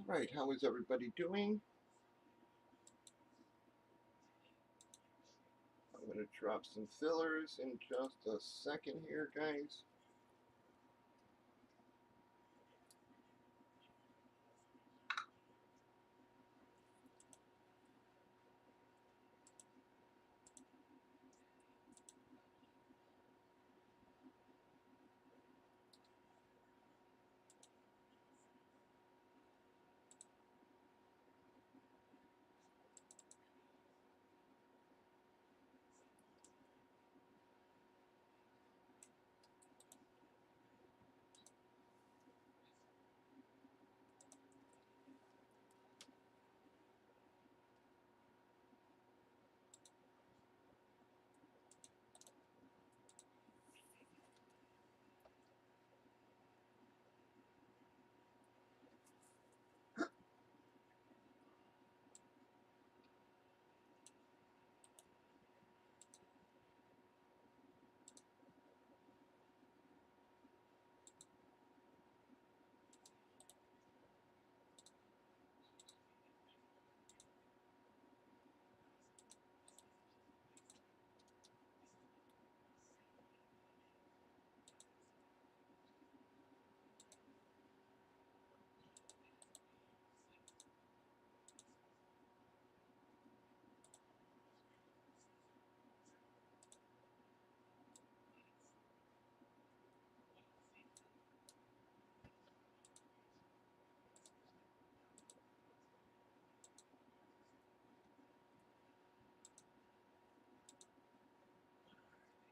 Alright, how is everybody doing? I'm going to drop some fillers in just a second here, guys.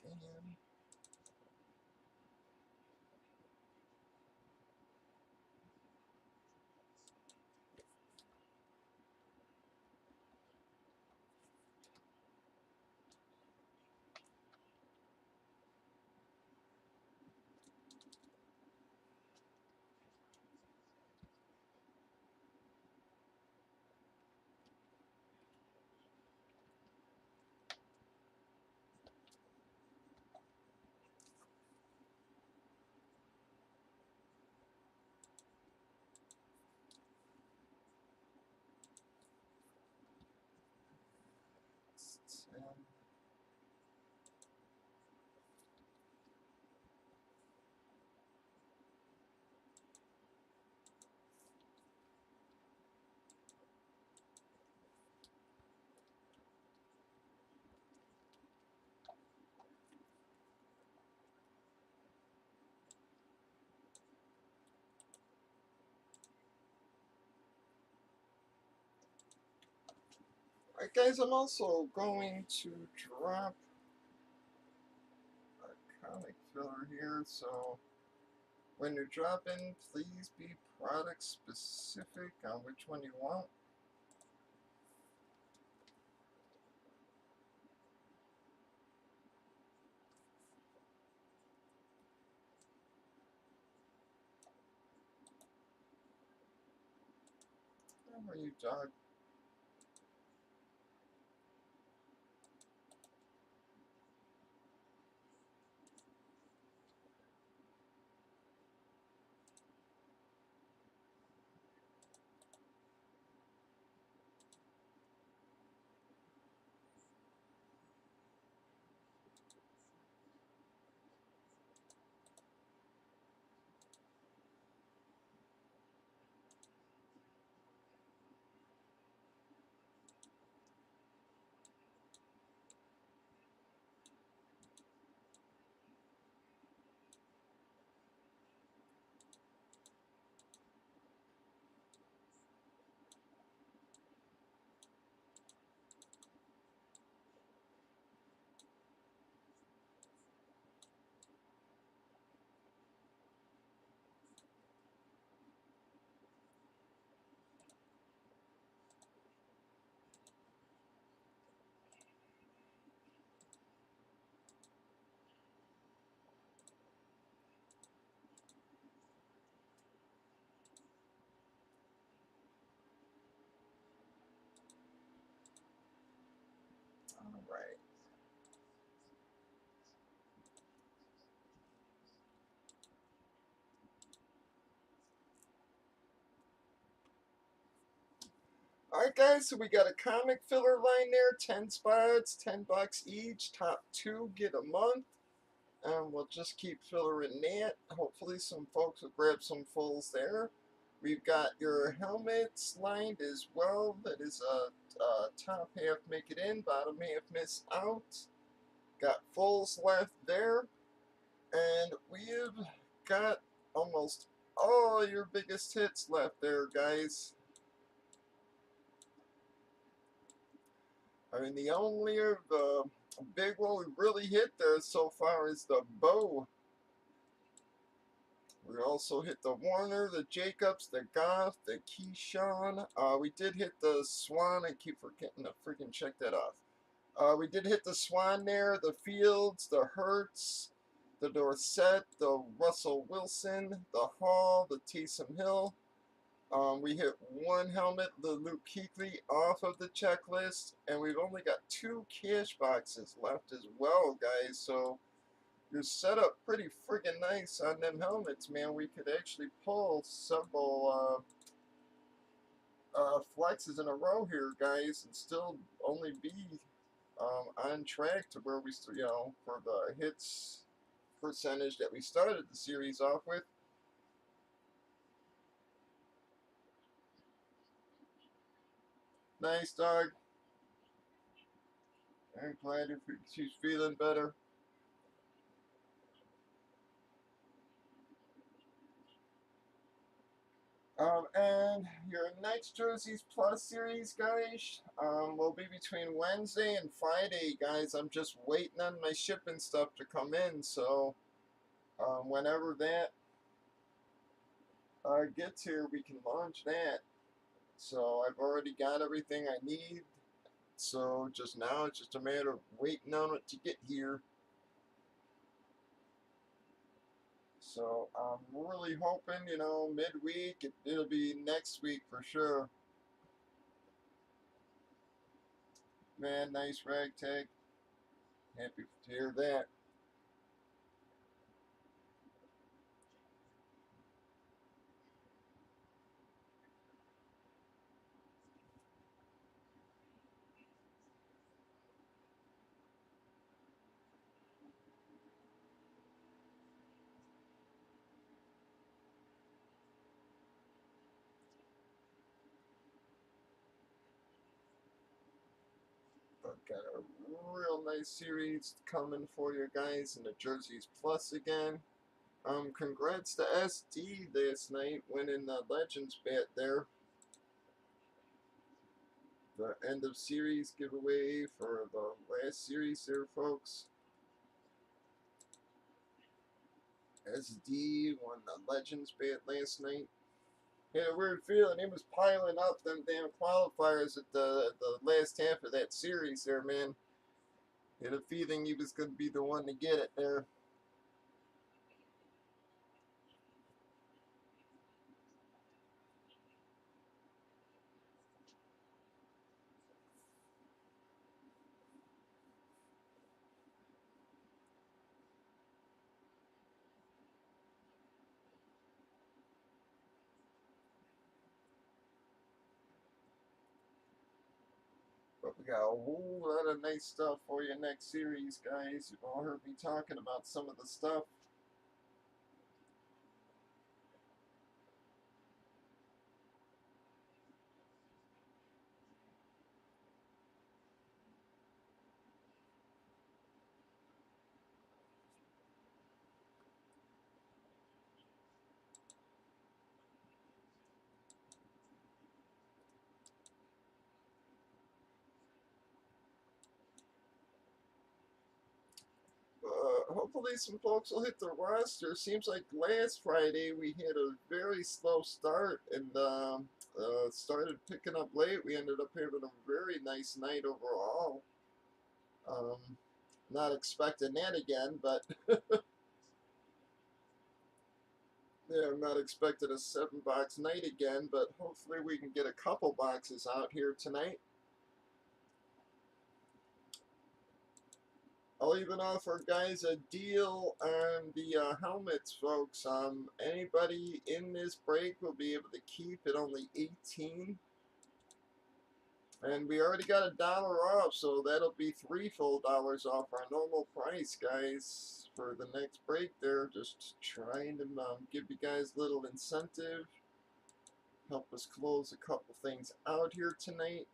And alright, guys, I'm also going to drop a comic filler here, so when you're dropping, please be product specific on which one you want. How are you, dog? Alright guys, so we got a comic filler line there, 10 spots, $10 each, top 2 get a month. We'll just keep fillering that. Hopefully some folks will grab some fulls there. We've got your helmets lined as well. That is a top half make it in, bottom half miss out. Got fulls left there. And we've got almost all your biggest hits left there, guys. I mean, the only big one we really hit there so far is the bow. We also hit the Warner, the Jacobs, the Goth, the Keyshawn. We did hit the Swan. I keep forgetting to freaking check that off. We did hit the Swan there, the Fields, the Hertz, the Dorsett, the Russell Wilson, the Hall, the Taysom Hill. We hit one helmet, the Luke Kuechly, off of the checklist, and we've only got 2 cash boxes left as well, guys. So you're set up pretty friggin' nice on them helmets, man. We could actually pull several flexes in a row here, guys, and still only be on track to where we, for the hits percentage that we started the series off with. Nice, dog. I'm glad if she's feeling better. And your next Jerseys Plus series, guys, will be between Wednesday and Friday, guys. I'm just waiting on my shipping stuff to come in, so whenever that gets here, we can launch that. So I've already got everything I need, so just now it's just a matter of waiting on it to get here. So I'm really hoping, midweek, it'll be next week for sure. Man, nice ragtag. Happy to hear that. I've got a real nice series coming for you guys in the Jerseys Plus again. Congrats to SD last night winning the Legends bet there. The end of series giveaway for the last series there, folks. SD won the Legends bet last night. Had a weird feeling he was piling up them damn qualifiers at the last half of that series there, man. Had a feeling he was going to be the one to get it there. But we got a whole lot of nice stuff for you next series, guys. You've all heard me talking about some of the stuff. Hopefully some folks will hit the roster. Seems like last Friday we had a very slow start and started picking up late. We ended up having a very nice night overall. Um, Not expecting that again, but yeah, I'm not expecting a 7-box night again, but hopefully we can get a couple boxes out here tonight. I'll even offer guys a deal on the helmets, folks. Anybody in this break will be able to keep at only 18. And we already got $1 off, so that'll be 3 full dollars off our normal price, guys, for the next break there. Just trying to give you guys a little incentive, help us close a couple things out here tonight.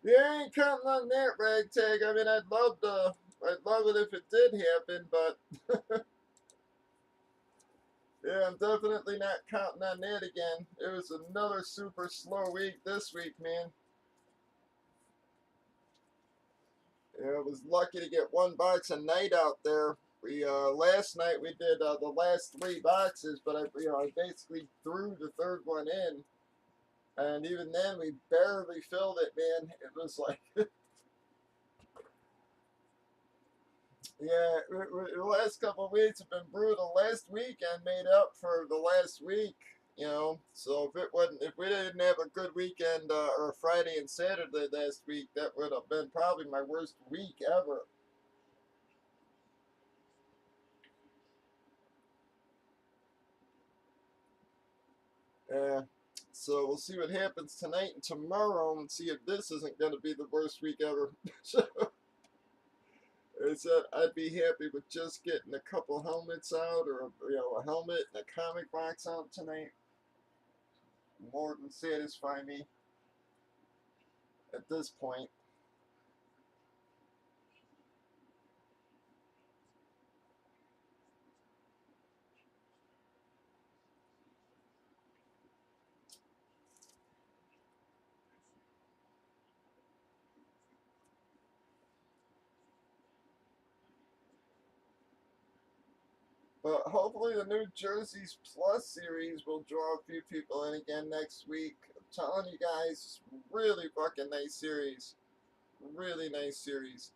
Yeah, I ain't counting on that, Ragtag. I mean, I'd love it if it did happen, but yeah, I'm definitely not counting on that again. It was another super slow week this week, man. Yeah, I was lucky to get 1 box a night out there. We last night we did the last 3 boxes, but I basically threw the third one in, and even then we barely filled it, man. It was like yeah, the last couple of weeks have been brutal. Last weekend made up for the last week, you know. So if we didn't have a good weekend or Friday and Saturday last week, that would have been probably my worst week ever. Yeah. So we'll see what happens tonight and tomorrow, and see if this isn't going to be the worst week ever. So I said I'd be happy with just getting a couple helmets out, or a helmet and a comic box out tonight. More than satisfy me at this point. But hopefully the New Jersey's Plus series will draw a few people in again next week. I'm telling you guys, really fucking nice series. Really nice series.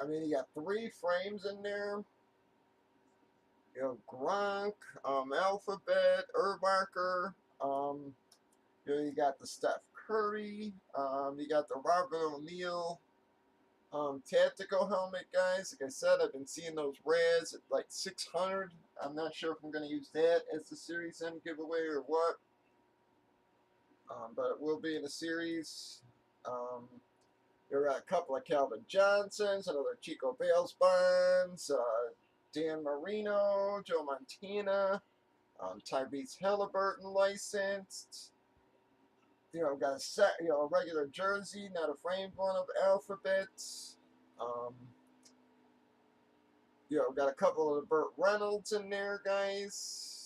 I mean, you got 3 frames in there. Gronk, Alphabet, Urbacher, you got the Steph Curry, you got the Robert O'Neill, tactical helmet, guys. Like I said, I've been seeing those rares at like 600. I'm not sure if I'm going to use that as the series end giveaway or what, but it will be in the series. There are a couple of Calvin Johnsons, another Chico Bales Bonds, Dan Marino, Joe Montana, Tyrese Halliburton licensed. Got a set, a regular jersey, not a framed one of Alphabet. Um, got a couple of Burt Reynolds in there, guys.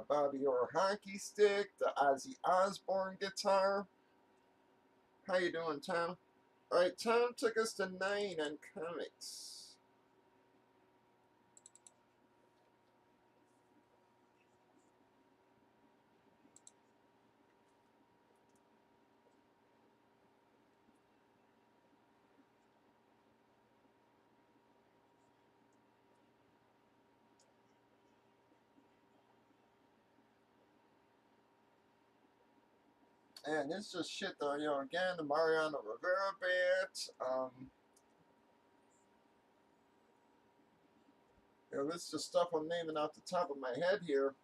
Bobby Orr hockey stick, the Ozzy Osbourne guitar. How you doing, Tom? All right, Tom took us to 9 on comics. And it's just shit though, you know, again, the Mariano Rivera bat. You know, this is just stuff I'm naming off the top of my head here.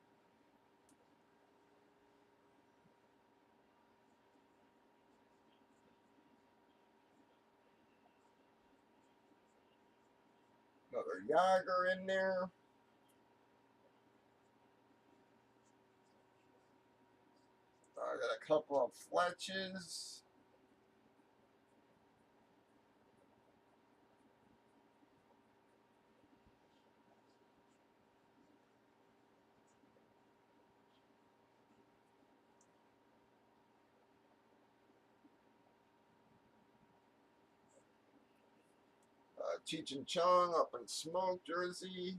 Another Yager in there. I got a couple of Fletches. Cheech and Chong up in Smoke, Jersey.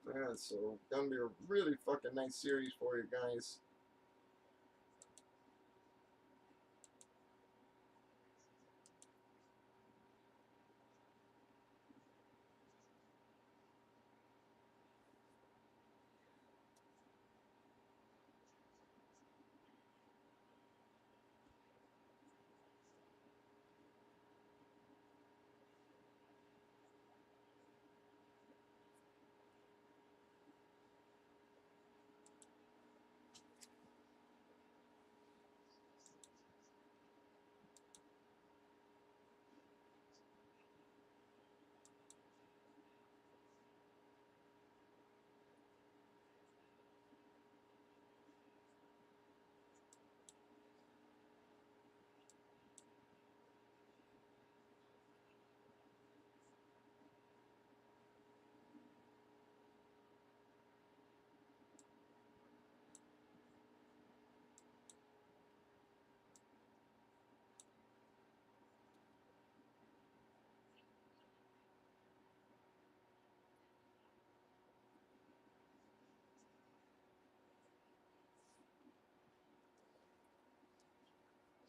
Yeah, so gonna be a really fucking nice series for you guys.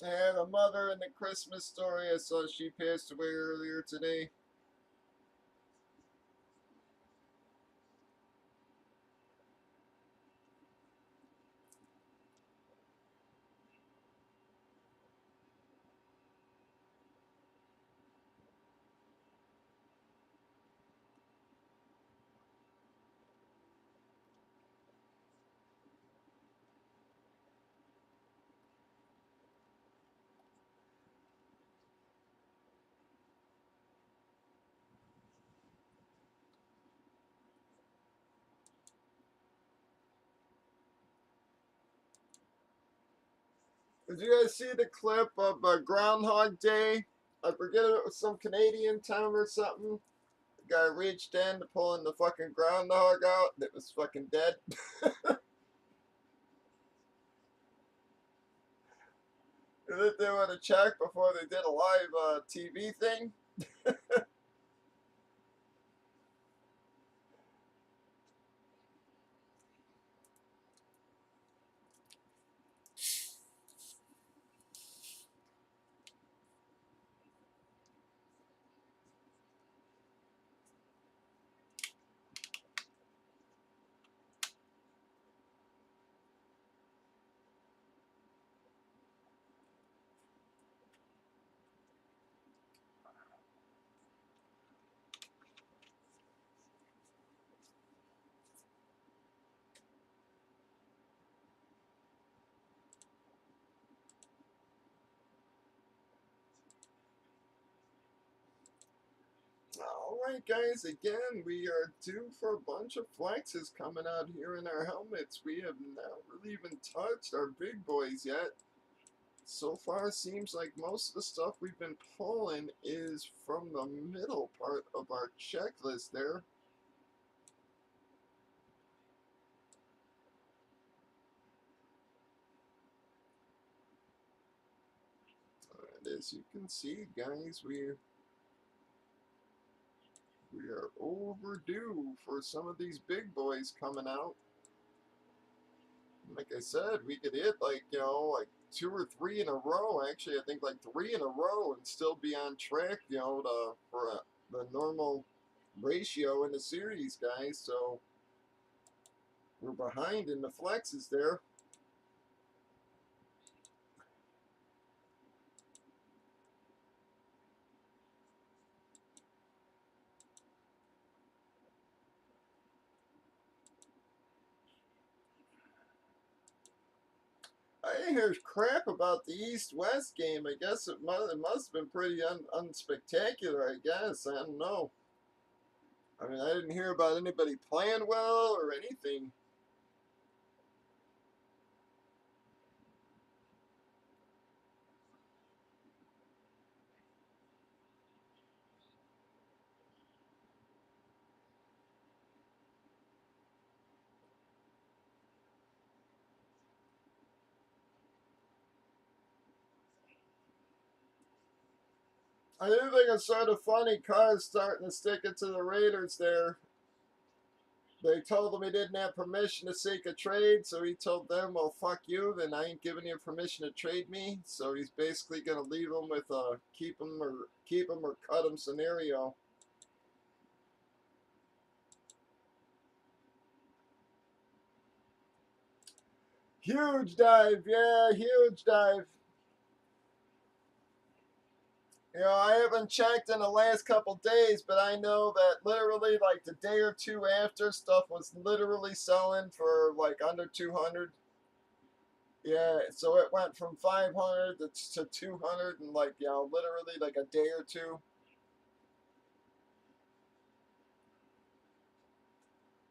Yeah, the mother in the Christmas story, I saw she passed away earlier today. Did you guys see the clip of Groundhog Day? I forget if it was some Canadian town or something. The guy reached in to pull in the fucking groundhog out that was fucking dead. That they would have checked before they did a live TV thing. Alright guys, again, we are due for a bunch of flexes coming out here in our helmets. We have not really even touched our big boys yet. So far, seems like most of the stuff we've been pulling is from the middle part of our checklist there. And as you can see, guys, we are overdue for some of these big boys coming out. Like I said, we could hit like, you know, like 2 or 3 in a row. Actually, I think like 3 in a row and still be on track, you know, for the normal ratio in the series, guys. So We're behind in the flexes there. I didn't hear crap about the East-West game. I guess it must have been pretty unspectacular, I guess. I don't know. I mean, I didn't hear about anybody playing well or anything. I do think it's sort of funny. Carr's starting to stick it to the Raiders there. They told him he didn't have permission to seek a trade, so he told them, well, fuck you, then I ain't giving you permission to trade me. So he's basically going to leave them with a keep him or cut him scenario. Huge dive, yeah, huge dive. You know, I haven't checked in the last couple days, but I know that literally like the day or two after, stuff was literally selling for like under 200. Yeah, so it went from 500 to 200 in like, you know, literally like a day or two.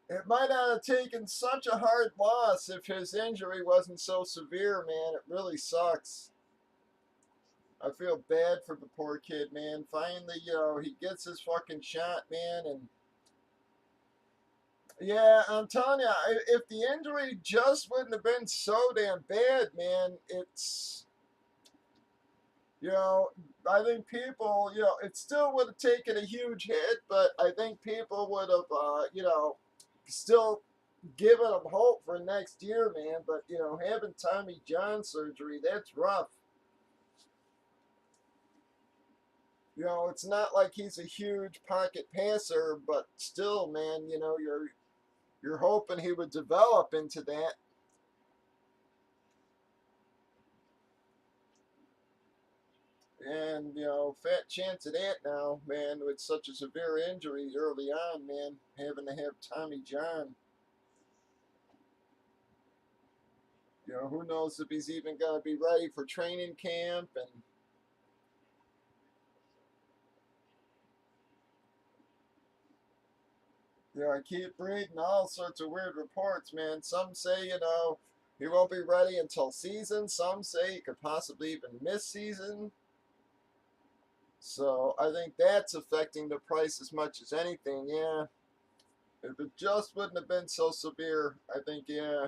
It might not have taken such a hard loss if his injury wasn't so severe, man. It really sucks. I feel bad for the poor kid, man. Finally, you know, he gets his fucking shot, man, and yeah, I'm telling you, if the injury just wouldn't have been so damn bad, man, it's, you know, I think people, you know, it still would have taken a huge hit, but I think people would have, you know, still given him hope for next year, man. But, you know, having Tommy John surgery, that's rough. You know, it's not like he's a huge pocket passer, but still, man, you know, you're hoping he would develop into that. And, you know, fat chance of that now, man, with such a severe injury early on, man, having to have Tommy John. You know, who knows if he's even going to be ready for training camp. And, you know, I keep reading all sorts of weird reports, man. Some say, you know, he won't be ready until season. Some say he could possibly even miss season. So I think that's affecting the price as much as anything, yeah. If it just wouldn't have been so severe, I think, yeah.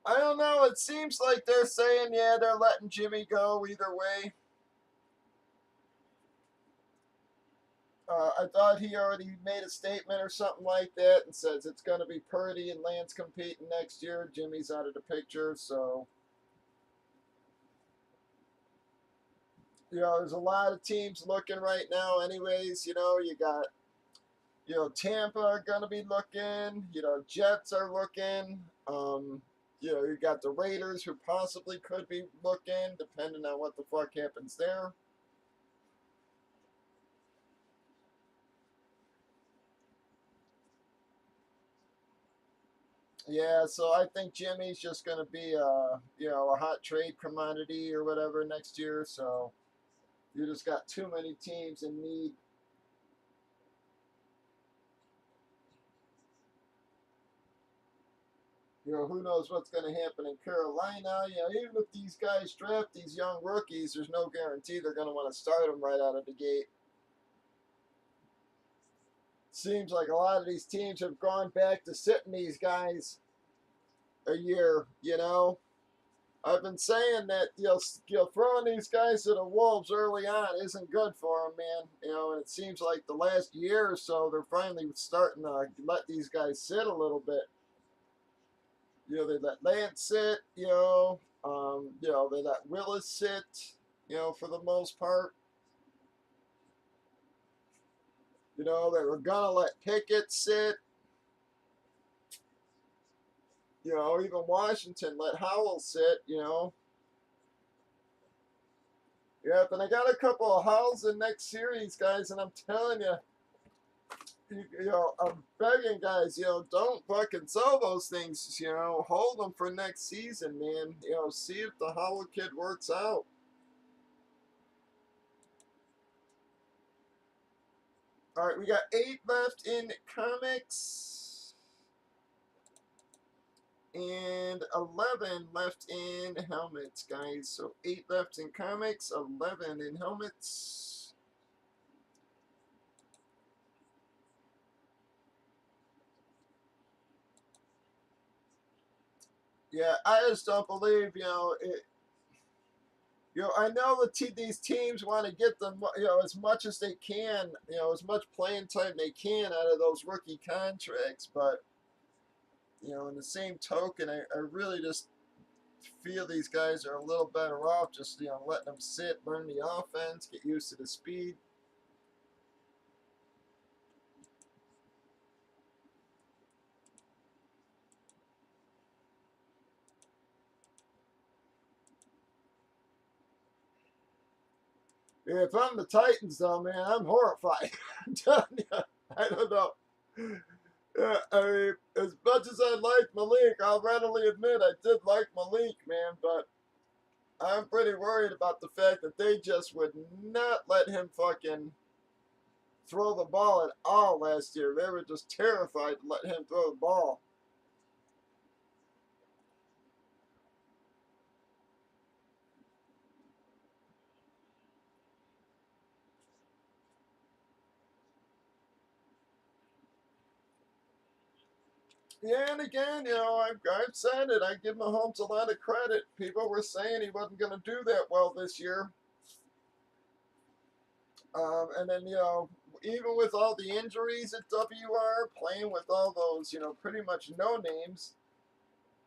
I don't know. It seems like they're saying, yeah, they're letting Jimmy go either way. I thought he already made a statement or something like that and says it's going to be Purdy and Lance competing next year. Jimmy's out of the picture, so you know there's a lot of teams looking right now. Anyways, you know you got Tampa are going to be looking. You know Jets are looking. You know you got the Raiders who possibly could be looking, depending on what the fuck happens there. Yeah, so I think Jimmy's just going to be a hot trade commodity or whatever next year. So you just got too many teams in need. You know, who knows what's going to happen in Carolina. You know, even if these guys draft these young rookies, there's no guarantee they're going to want to start them right out of the gate. Seems like a lot of these teams have gone back to sitting these guys a year, you know. I've been saying that throwing these guys to the wolves early on isn't good for them, man. You know, and it seems like the last year or so they're finally starting to let these guys sit a little bit. You know, they let Lance sit. They let Willis sit. You know, for the most part. You know, they were gonna let Pickett sit. You know, even Washington let Howell sit, you know. Yeah, but I got a couple of Howells in next series, guys, and I'm telling you, you know, I'm begging guys, you know, don't fucking sell those things, you know, hold them for next season, man. You know, see if the Howell kid works out. All right, we got 8 left in comics and 11 left in helmets, guys. So 8 left in comics, 11 in helmets. Yeah, I just don't believe, you know, you know, I know these teams want to get them, you know, as much as they can, you know, as much playing time they can out of those rookie contracts. But, you know, in the same token, I really just feel these guys are a little better off just, you know, letting them sit, learn the offense, get used to the speed. If I'm the Titans, though, man, I'm horrified. I'm telling you, I don't know. Yeah, I mean, as much as I like Malik, I'll readily admit I did like Malik, man, but I'm pretty worried about the fact that they just would not let him fucking throw the ball at all last year. They were just terrified to let him throw the ball. Yeah, and again, you know, I've said it. I give Mahomes a lot of credit. People were saying he wasn't going to do that well this year. And then, you know, even with all the injuries at WR, playing with all those, you know, pretty much no names,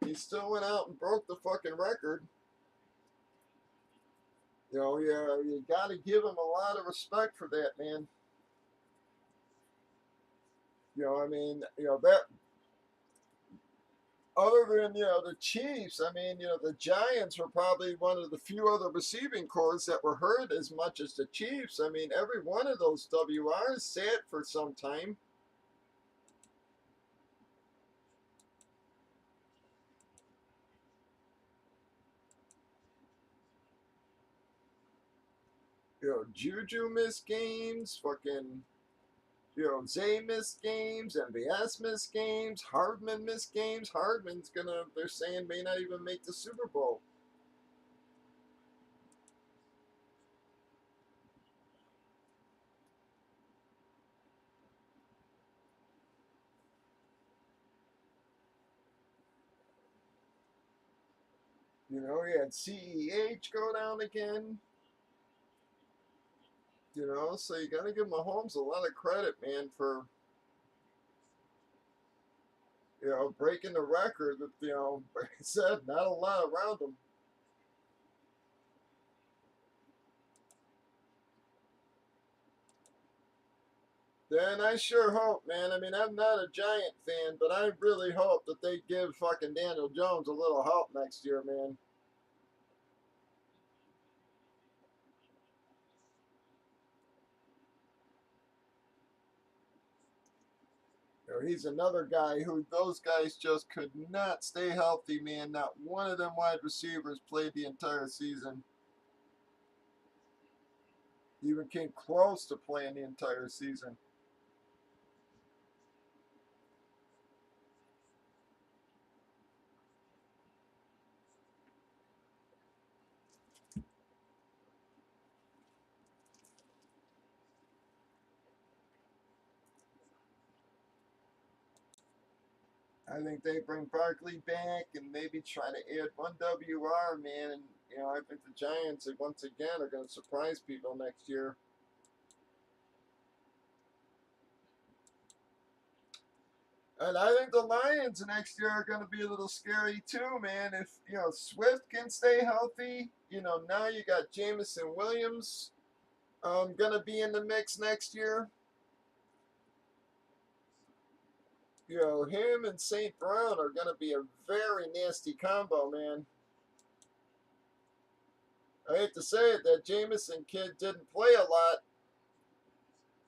he still went out and broke the fucking record. You know, yeah, you got to give him a lot of respect for that, man. You know, I mean, you know, that other than, you know, the Chiefs, I mean, you know, the Giants were probably one of the few other receiving corps that were hurt as much as the Chiefs. I mean, every one of those WRs sat for some time. You know, Juju missed games, fucking, you know, Zay missed games, MVS missed games, Hardman missed games. Hardman's gonna, they're saying, may not even make the Super Bowl. You know, he had CEH go down again. You know, so you got to give Mahomes a lot of credit, man, for, you know, breaking the record with, you know, like I said, not a lot around him. Then I sure hope, man. I mean, I'm not a Giant fan, but I really hope that they give fucking Daniel Jones a little help next year, man. You know, he's another guy who those guys just could not stay healthy, man. Not one of them wide receivers played the entire season. Even came close to playing the entire season. I think they bring Barkley back and maybe try to add one WR, man. And, you know, I think the Giants, once again, are going to surprise people next year. And I think the Lions next year are going to be a little scary too, man. If, you know, Swift can stay healthy, you know, now you got Jamison Williams going to be in the mix next year. You know, him and St. Brown are going to be a very nasty combo, man. I hate to say it, that Jameson kid didn't play a lot,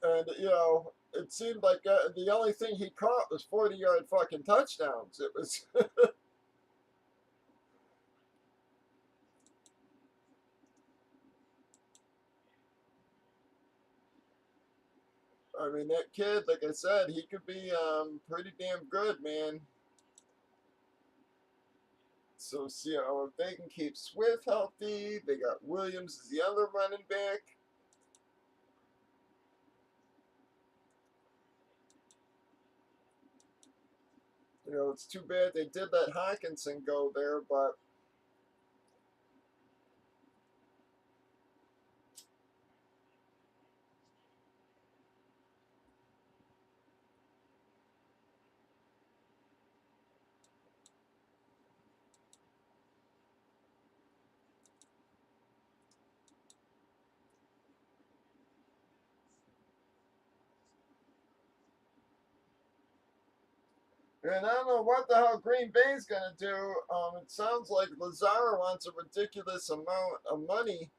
and you know, it seemed like the only thing he caught was 40-yard fucking touchdowns. It was, I mean, that kid, like I said, he could be pretty damn good, man. So, you know, if they can keep Swift healthy, they got Williams as the other running back. You know, it's too bad they did let Hawkinson go there, but and I don't know what the hell Green Bay's gonna do. It sounds like Lazar wants a ridiculous amount of money,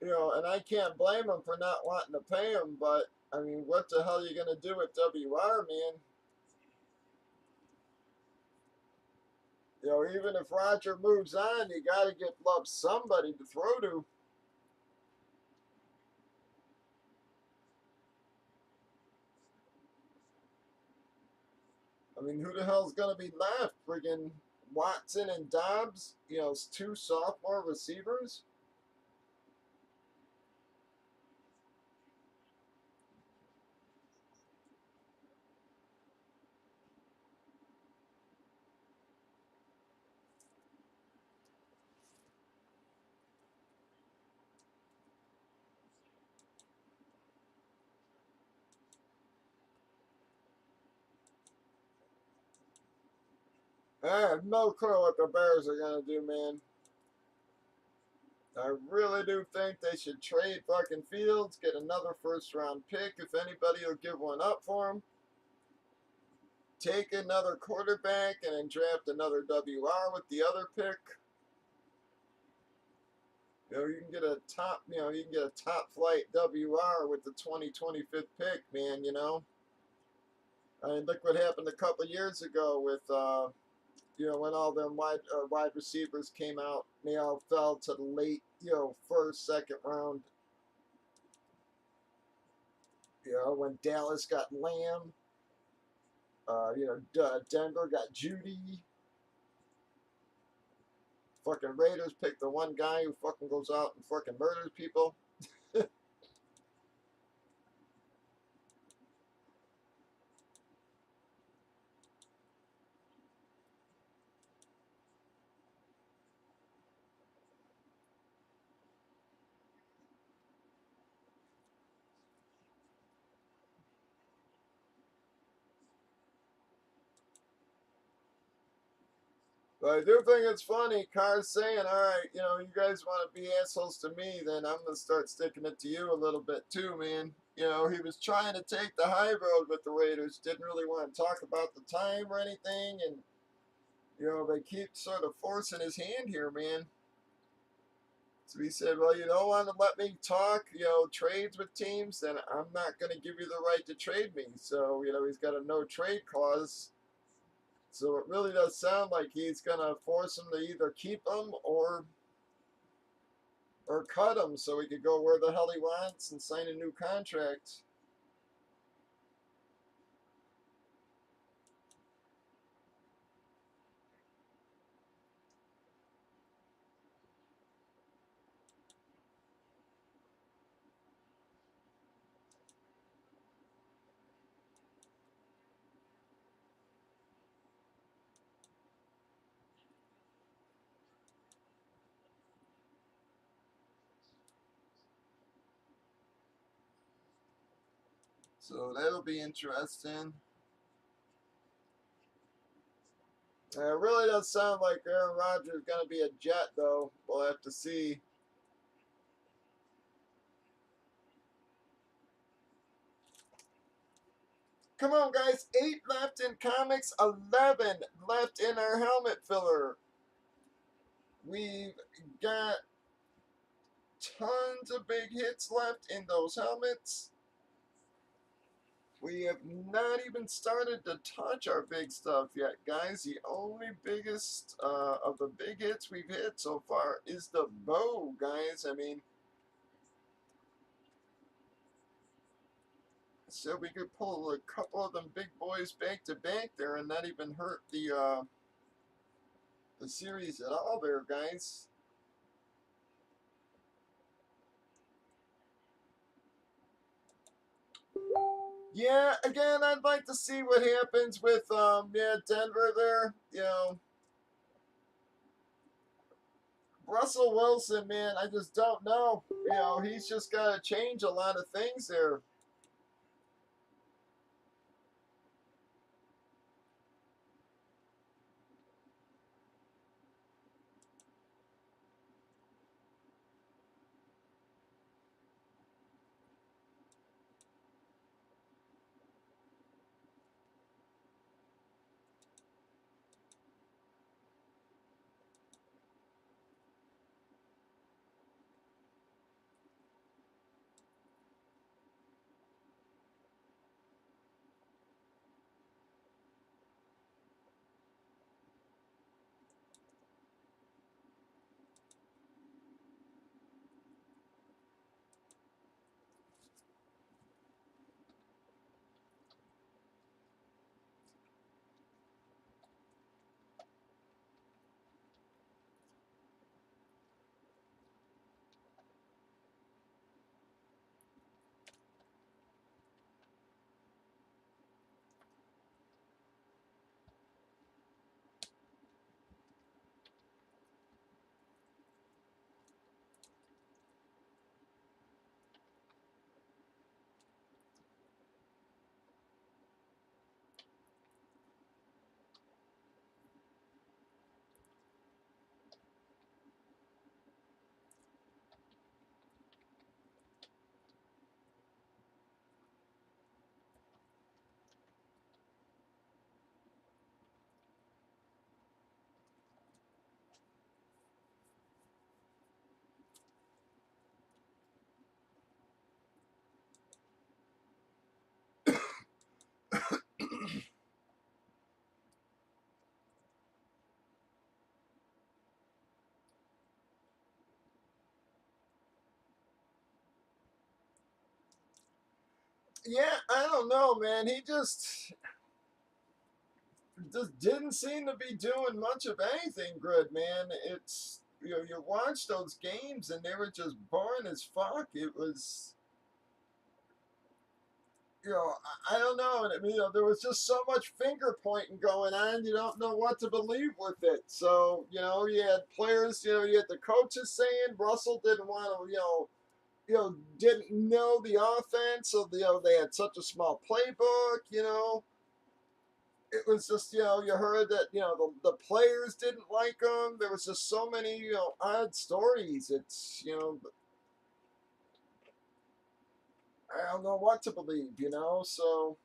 you know, and I can't blame him for not wanting to pay him. But I mean, what the hell are you gonna do with WR, man? You know, even if Roger moves on, you got to get Love somebody to throw to. I mean, who the hell's gonna be left? Friggin' Watson and Dobbs. You know, it's two sophomore receivers. I have no clue what the Bears are gonna do, man. I really do think they should trade fucking Fields, get another first round pick if anybody will give one up for him. Take another quarterback and then draft another WR with the other pick. You know, you can get a top, you know, you can get a top flight WR with the 2025th pick, man, you know. I mean, look what happened a couple of years ago with, you know, when all them wide receivers came out, they all fell to the late, you know, first, second round. You know, when Dallas got Lamb, you know, Denver got Judy. Fucking Raiders picked the one guy who fucking goes out and fucking murders people. But I do think it's funny. Carr's saying, all right, you know, you guys want to be assholes to me, then I'm going to start sticking it to you a little bit too, man. You know, he was trying to take the high road with the Raiders, didn't really want to talk about the time or anything, and, you know, they keep sort of forcing his hand here, man. So he said, well, you don't want to let me talk, you know, trades with teams, then I'm not going to give you the right to trade me. So, you know, he's got a no trade clause. So it really does sound like he's going to force him to either keep him or cut him so he could go where the hell he wants and sign a new contract. So that'll be interesting. It really does sound like Aaron Rodgers is going to be a Jet, though. We'll have to see. Come on, guys. 8 left in comics, 11 left in our helmet filler. We've got tons of big hits left in those helmets. We have not even started to touch our big stuff yet, guys. The only biggest of the big hits we've hit so far is the bow, guys. I mean, so we could pull a couple of them big boys back to back there and not even hurt the series at all there, guys. Yeah, again, I'd like to see what happens with yeah, Denver there. You know, Russell Wilson, man, I just don't know. You know, he's just got to change a lot of things there. Yeah, I don't know, man. He just didn't seem to be doing much of anything good, man. It's, you know, you watch those games and they were just boring as fuck. It was, you know, I don't know. And, you know, there was just so much finger pointing going on. You don't know what to believe with it. So, you know, you had players, you know, you had the coaches saying Russell didn't want to, didn't know the offense. So, you know, they had such a small playbook, you know. It was just, you know, you heard that, you know, the players didn't like him. There was just so many, you know, odd stories. It's, you know, I don't know what to believe, you know. So,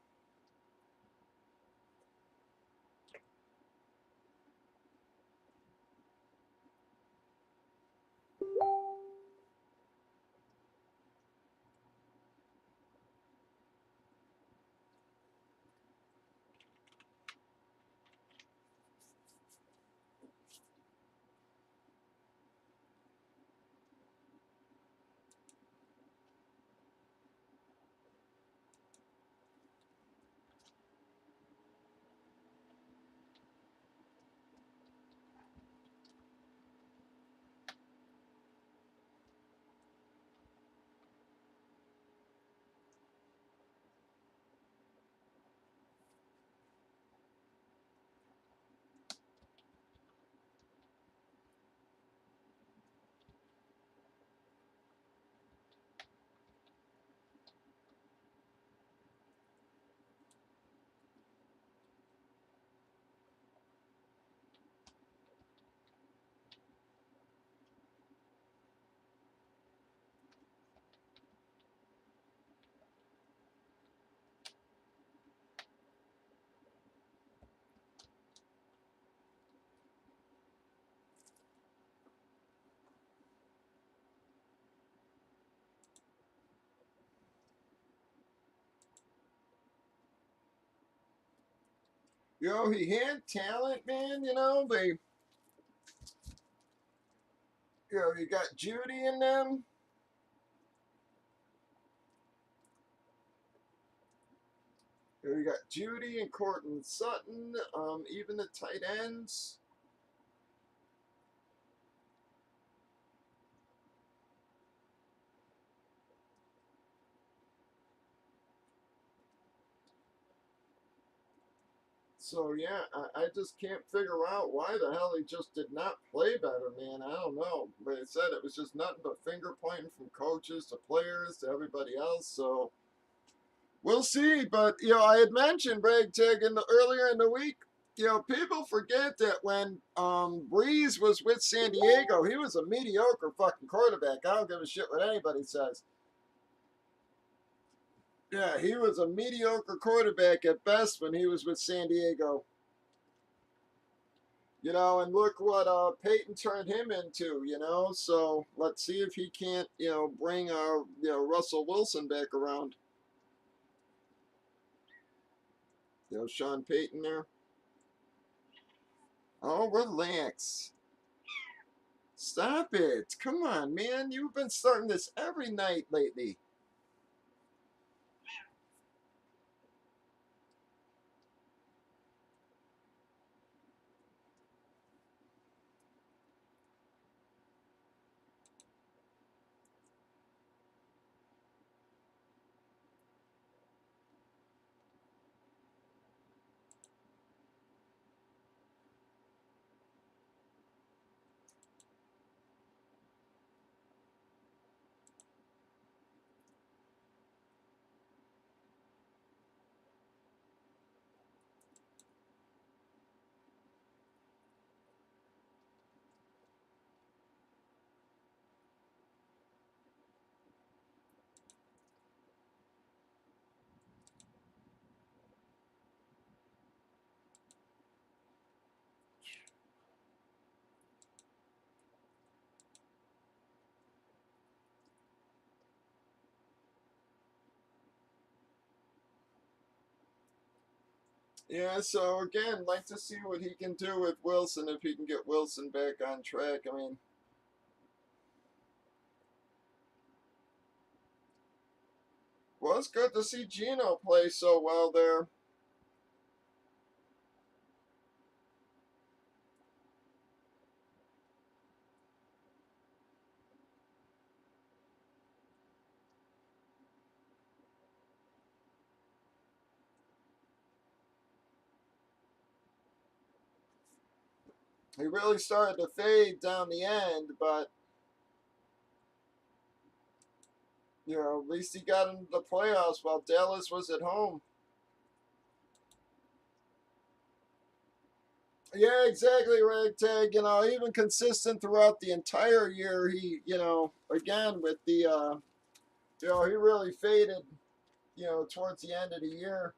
You know, he had talent, man. You got Judy in them. You got Judy and Cortland Sutton. Even the tight ends. So yeah, I just can't figure out why the hell he just did not play better, man. I don't know. But it said it was just nothing but finger pointing from coaches to players to everybody else. So we'll see. But I had mentioned Ragtag earlier in the week. People forget that when Breeze was with San Diego, he was a mediocre fucking quarterback. I don't give a shit what anybody says. Yeah, he was a mediocre quarterback at best when he was with San Diego. And look what Peyton turned him into, So let's see if he can't, bring Russell Wilson back around. Sean Payton there. Oh, relax. Stop it. Come on, man. You've been starting this every night lately. Yeah, so again, like to see what he can do with Wilson if he can get Wilson back on track. I mean, well, it's good to see Gino play so well there. He really started to fade down the end, but at least he got into the playoffs while Dallas was at home. Yeah, exactly, Ragtag. Even consistent throughout the entire year. He, again with the, he really faded, towards the end of the year.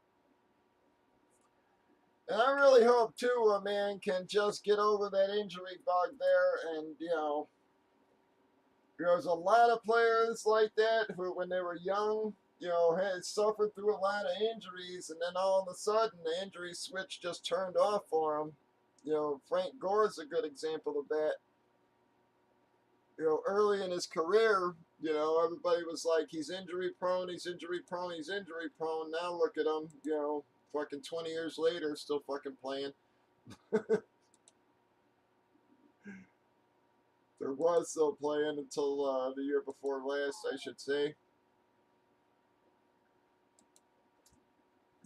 And I really hope too, a man can just get over that injury bug there. And there's a lot of players like that who, when they were young, had suffered through a lot of injuries, and then all of a sudden the injury switch just turned off for them. Frank Gore's a good example of that. Early in his career, everybody was like, he's injury prone, he's injury prone, he's injury prone. Now look at him, fucking 20 years later, still fucking playing. There was still playing until the year before last, I should say.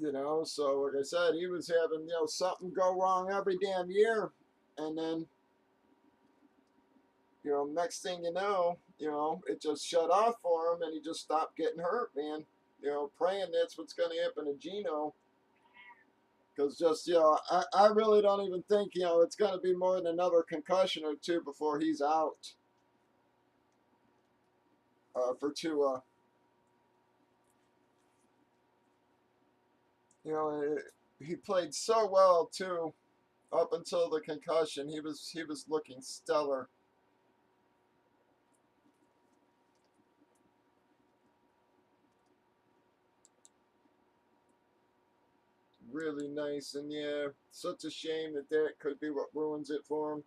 So like I said, he was having, something go wrong every damn year. And then, next thing it just shut off for him and he just stopped getting hurt, man. Praying that's what's going to happen to Gino. Because just, I really don't even think, it's going to be more than another concussion or two before he's out for Tua. You know, he played so well, too, up until the concussion. He was looking stellar. really nice. And yeah, such a shame that that could be what ruins it for him.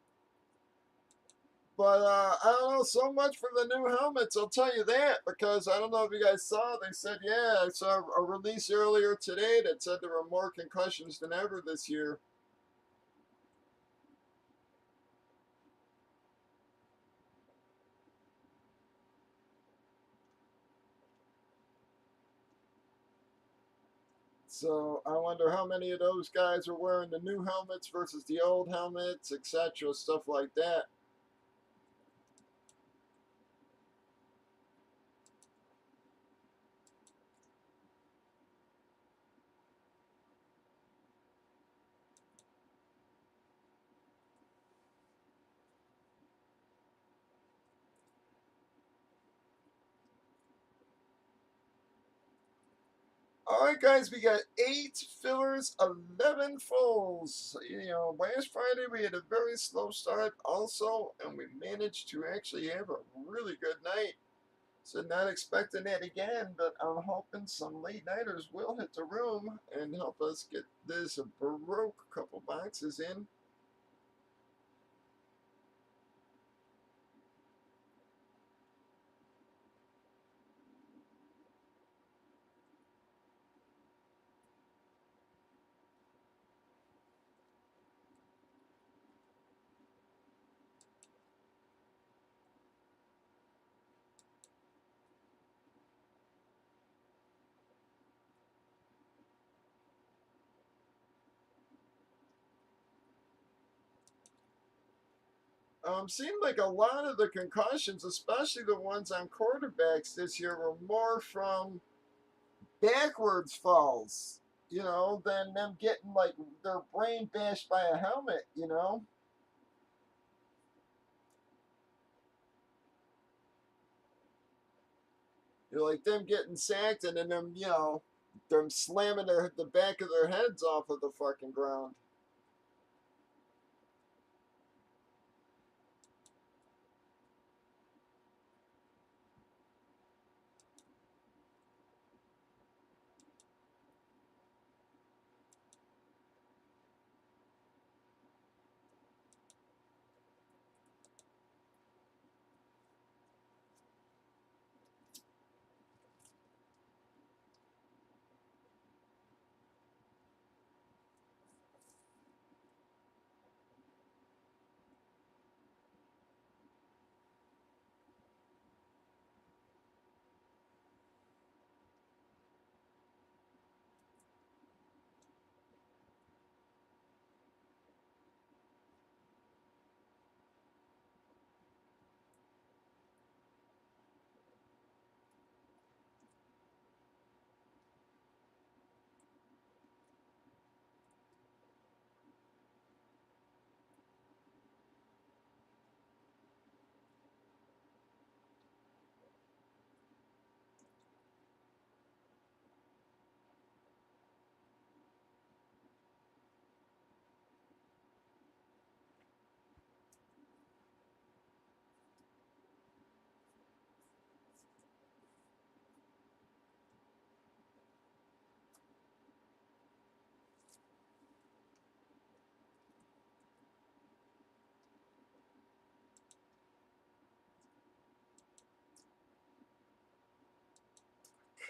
But I don't know, so much for the new helmets, I'll tell you that, because I don't know if you guys saw, they said, yeah, I saw a release earlier today that said there were more concussions than ever this year. So I wonder how many of those guys are wearing the new helmets versus the old helmets, etc., stuff like that. All right, guys, we got 8 fillers, 11 fulls. You know, last Friday we had a very slow start also, and we managed to actually have a really good night. So not expecting that again, but I'm hoping some late nighters will hit the room and help us get this Baroque couple boxes in. Seemed like a lot of the concussions, especially the ones on quarterbacks this year, were more from backwards falls, you know, than them getting like their brain bashed by a helmet, you know. You know, like them getting sacked and then them, you know, them slamming the back of their heads off of the fucking ground.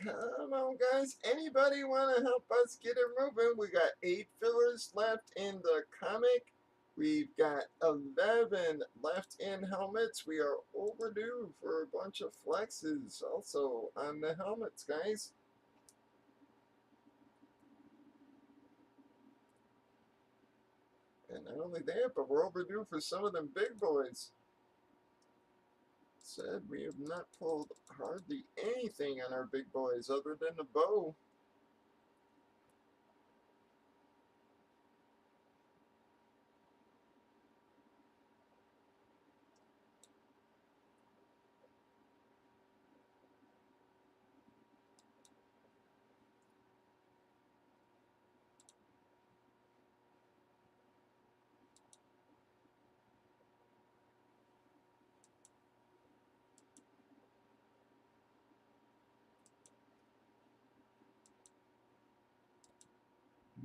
Come on, guys. Anybody want to help us get it moving? We got 8 fillers left in the comic. We've got 11 left in helmets. We are overdue for a bunch of flexes also on the helmets, guys. And not only that, but we're overdue for some of them big boys. Said we have not pulled hardly anything on our big boys other than the bow.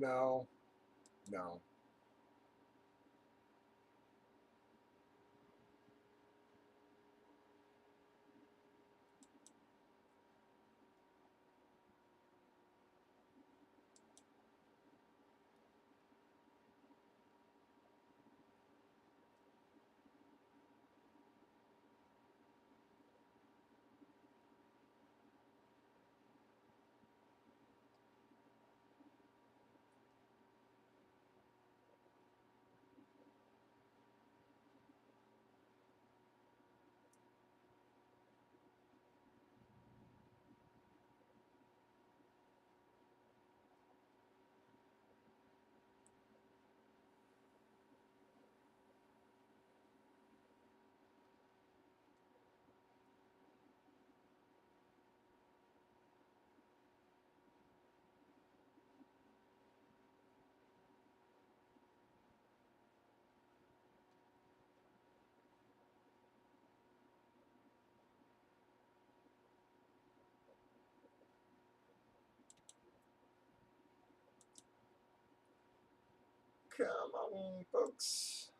No. No. Come on, folks.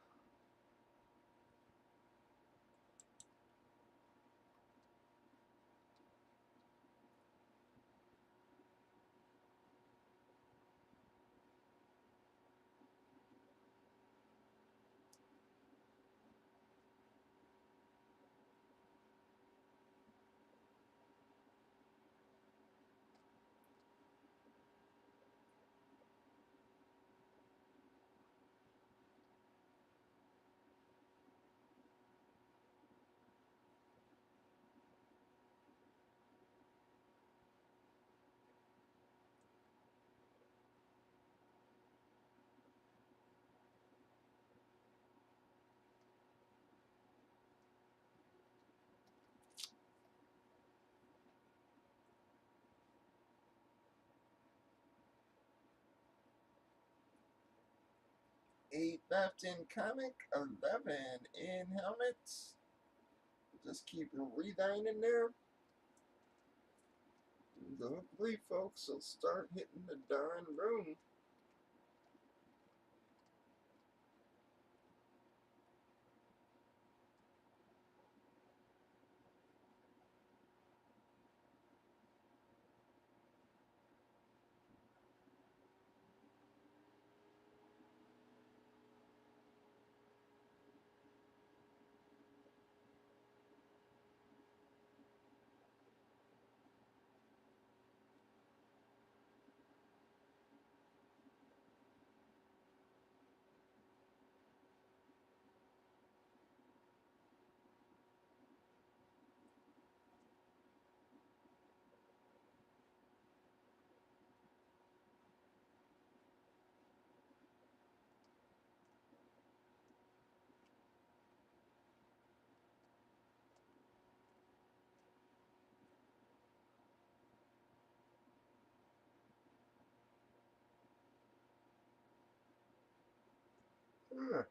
Eight left in comic, 11 in helmets. Just keep redining there. Hopefully, folks will start hitting the darn room. Huh.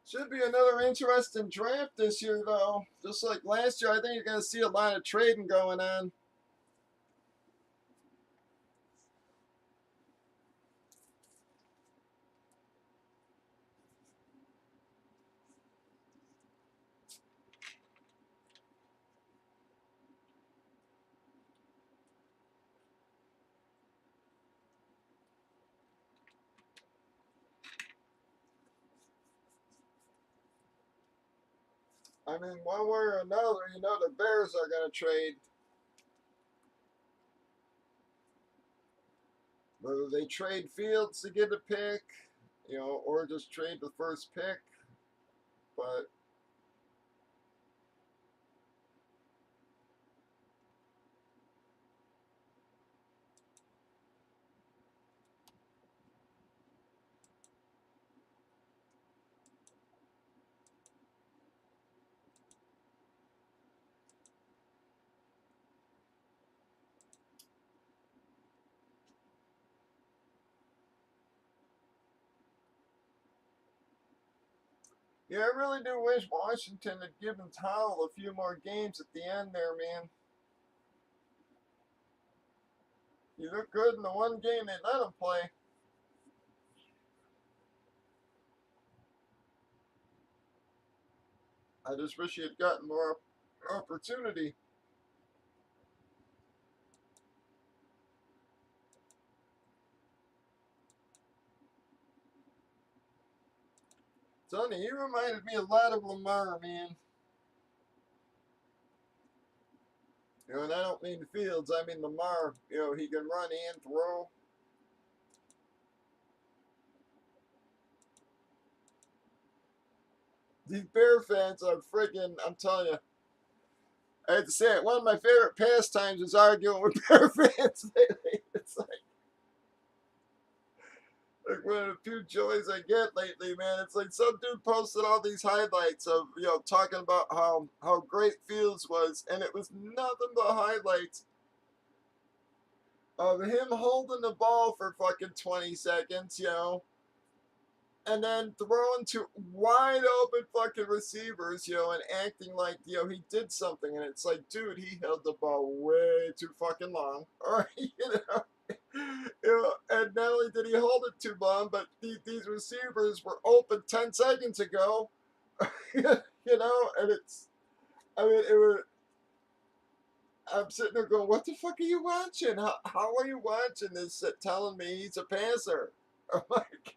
Should be another interesting draft this year, though. Just like last year, I think you're going to see a lot of trading going on. I mean, one way or another, you know, the Bears are going to trade. Whether they trade Fields to get a pick, you know, or just trade the first pick. But yeah, I really do wish Washington had given Towell a few more games at the end there, man. He looked good in the one game they let him play. I just wish he had gotten more opportunity. Sonny, he reminded me a lot of Lamar, man. You know, and I don't mean Fields, I mean Lamar. You know, he can run and throw. These Bear fans are freaking, I'm telling you, I had to say it, one of my favorite pastimes is arguing with Bear fans lately. It's like one of the few joys I get lately, man. It's like some dude posted all these highlights of, you know, talking about how great Fields was, and it was nothing but highlights of him holding the ball for fucking 20 seconds, you know, and then throwing to wide open fucking receivers, you know, and acting like, you know, he did something. And it's like, dude, he held the ball way too fucking long. All right, you know. You know, and not only did he hold it too long, but these receivers were open 10 seconds ago. You know, and it's, I mean, it was, I'm sitting there going, what the fuck are you watching? How are you watching this telling me he's a passer? I'm like,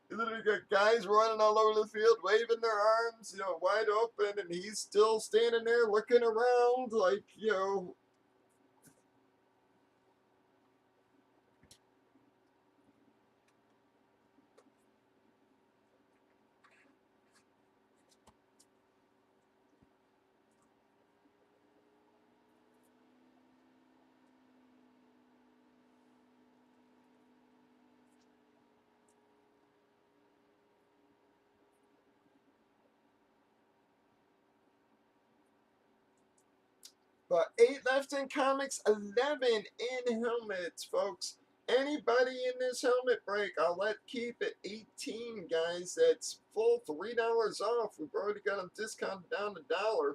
you literally got guys running all over the field, waving their arms, you know, wide open, and he's still standing there looking around like, you know. But 8 left in comics, 11 in helmets, folks. Anybody in this helmet break, I'll let keep at 18, guys. That's full $3 off. We've already got them discounted down to $1.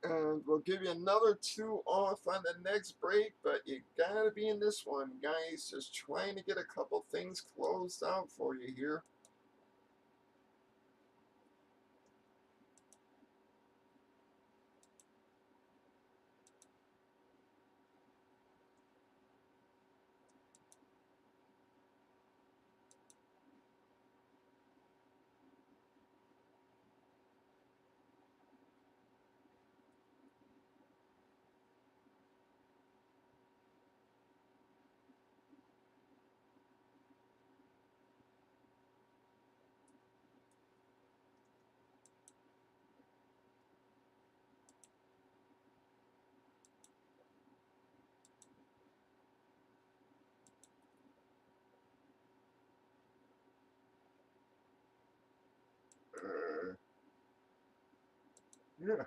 And we'll give you another 2 off on the next break, but you gotta be in this one, guys. Just trying to get a couple things closed out for you here. Yeah.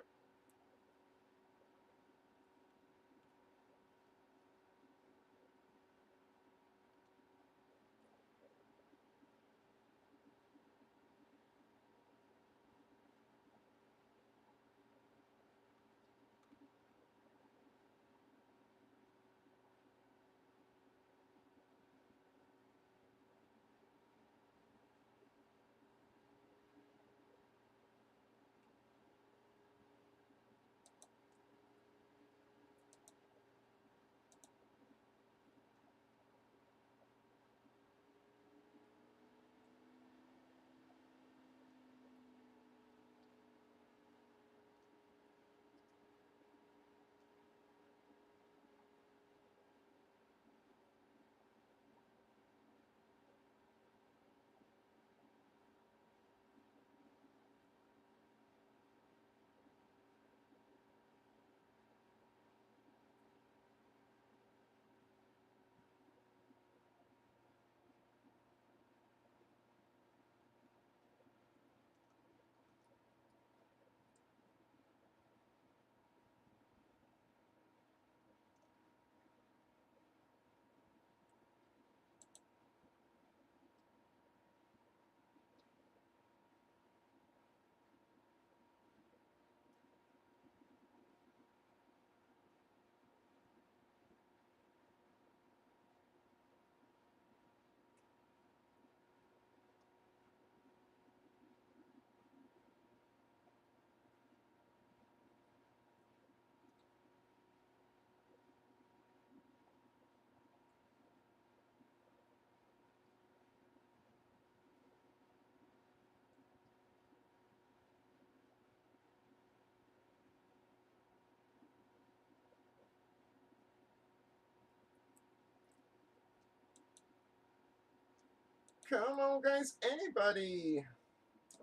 Come on, guys. Anybody?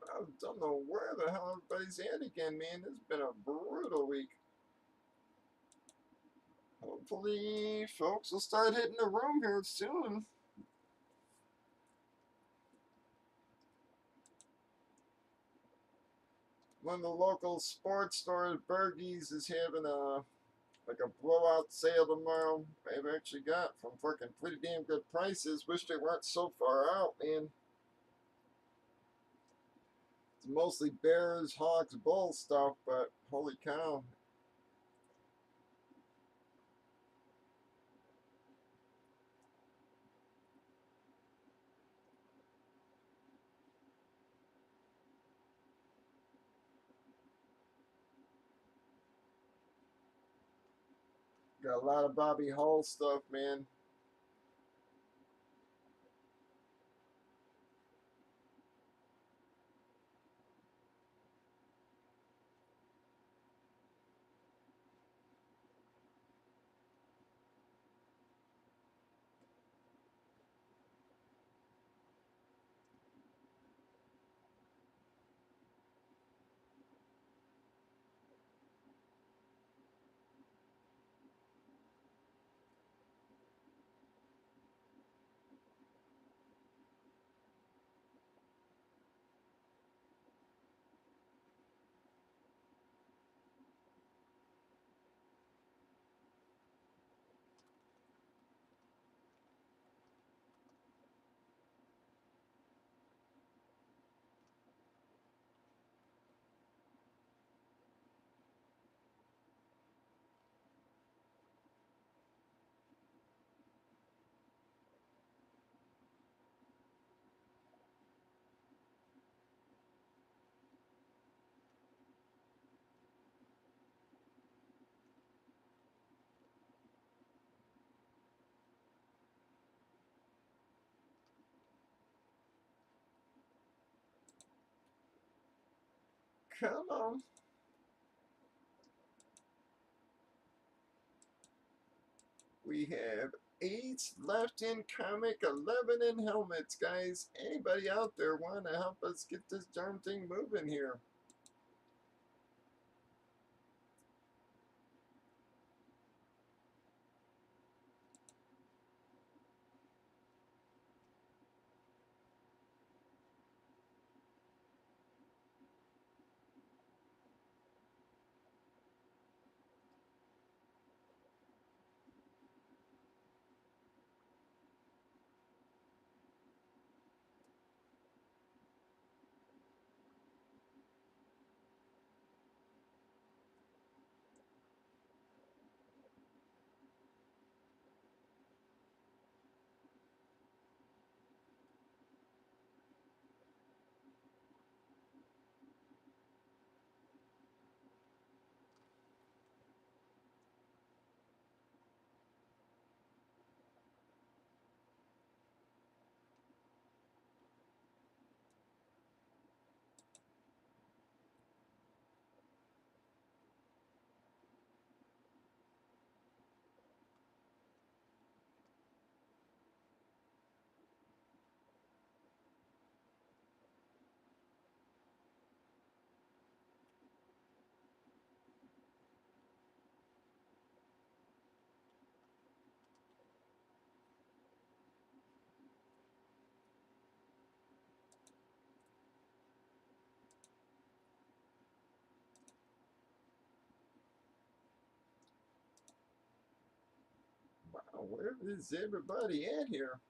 I don't know where the hell everybody's at again, man. This has been a brutal week. Hopefully, folks will start hitting the room here soon. One of the local sports stores, Bergie's, is having a like a blowout sale tomorrow. I've actually got from fucking pretty damn good prices. Wish they weren't so far out, man. It's mostly Bears, Hawks, Bulls stuff, but holy cow. Got a lot of Bobby Hull stuff, man. Come on. We have 8 left in comic, 11 in helmets, guys. Anybody out there want to help us get this darn thing moving here? Wow, where is everybody at here?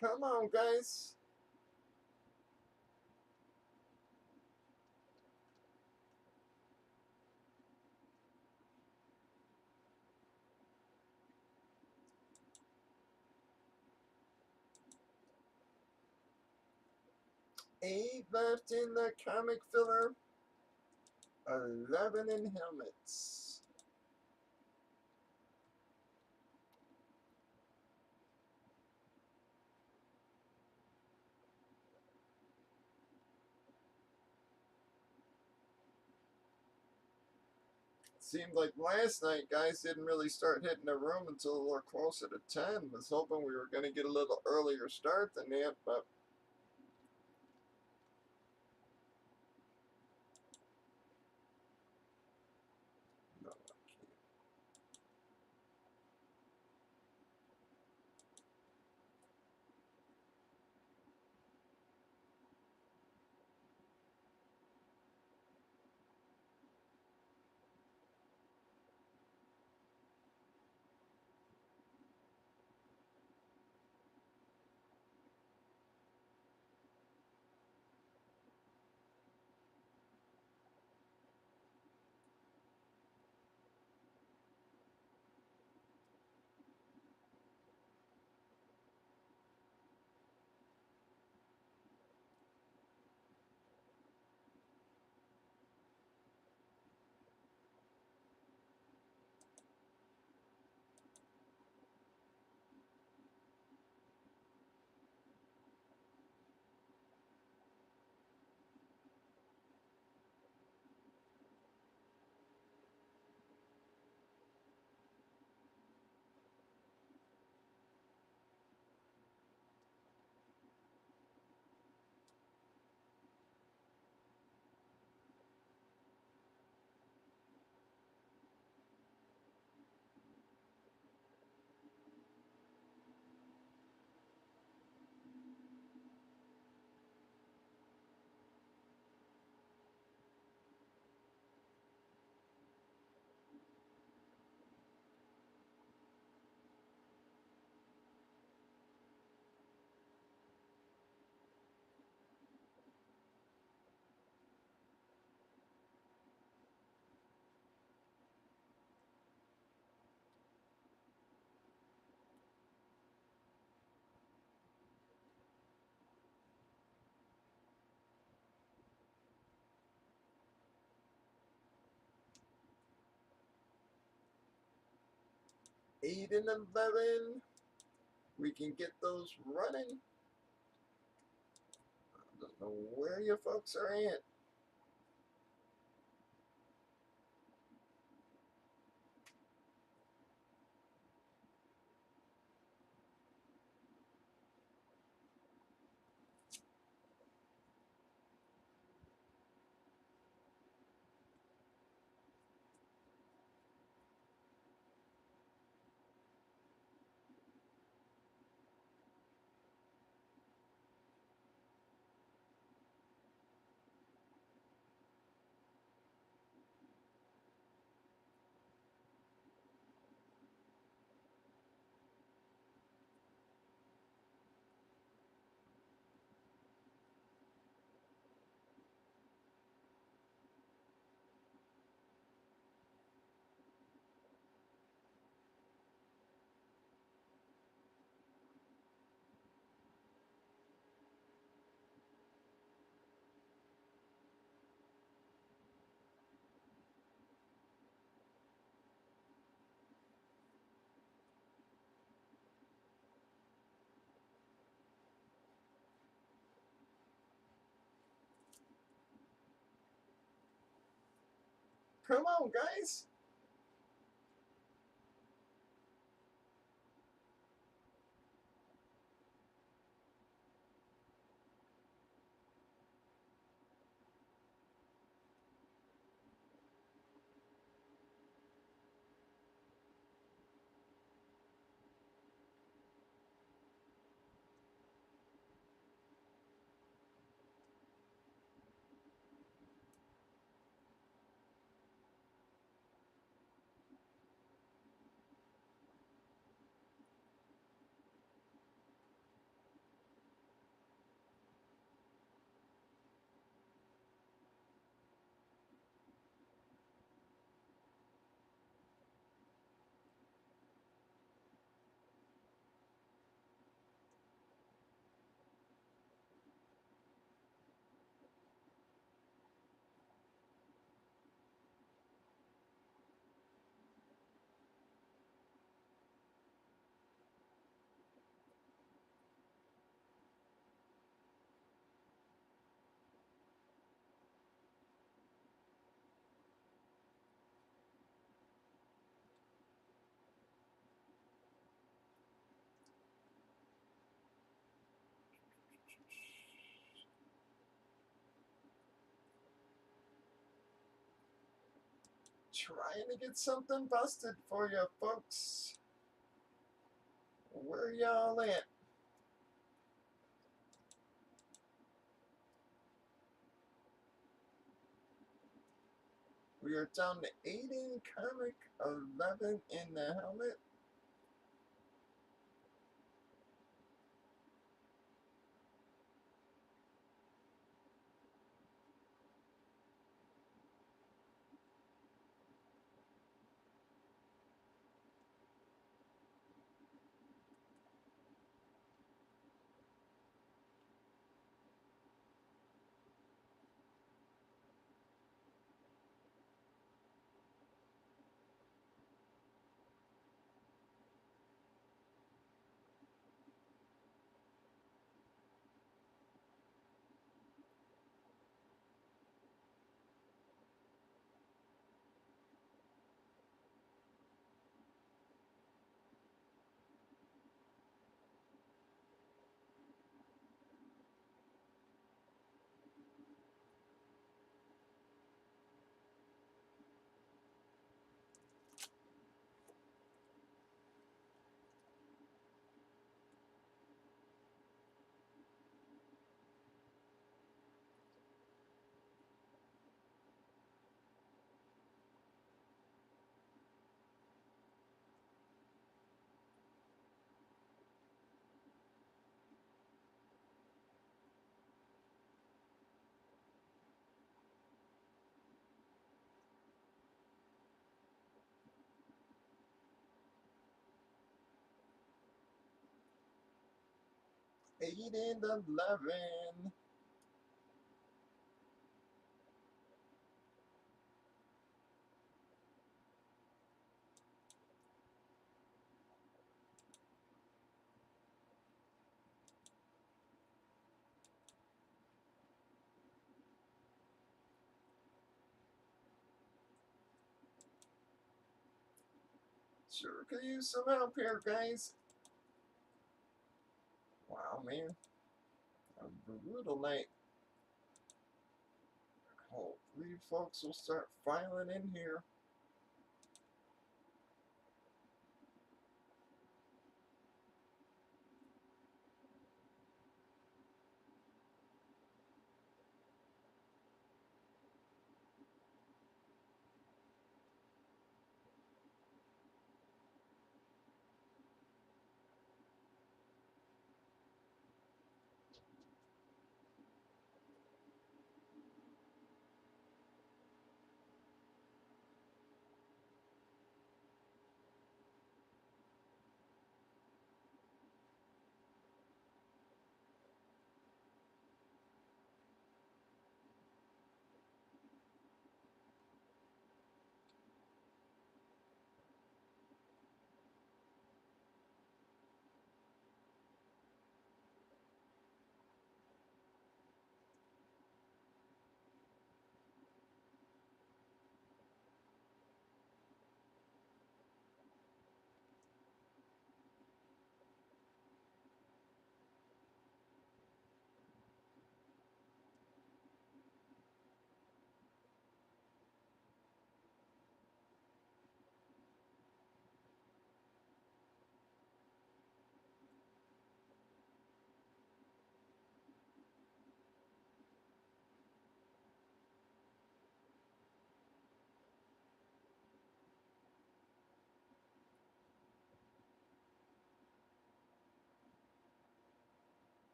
Come on, guys. Eight left in the comic filler. 11 in helmets. Seemed like last night guys didn't really start hitting the room until a little closer to 10. Was hoping we were going to get a little earlier start than that, but no. 8 and 11. We can get those running. I don't know where you folks are at. Come on, guys. Trying to get something busted for you folks. Where y'all at? We are down to 8 in comic, 11 in the helmet. Eight and 11. Sure could use some help here, guys. Wow, man. A brutal night. Hopefully, folks will start filing in here.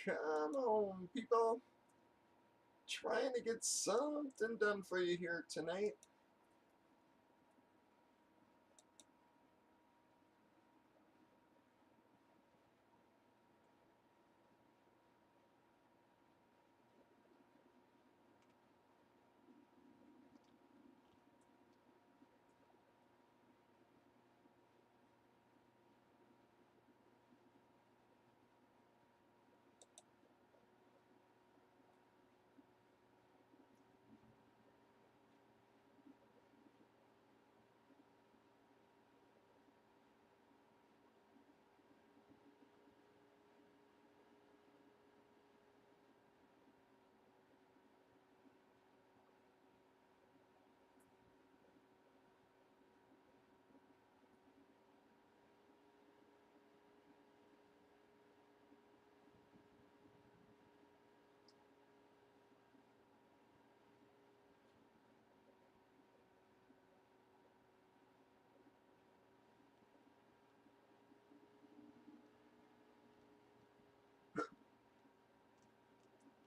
Come on, people. Trying to get something done for you here tonight.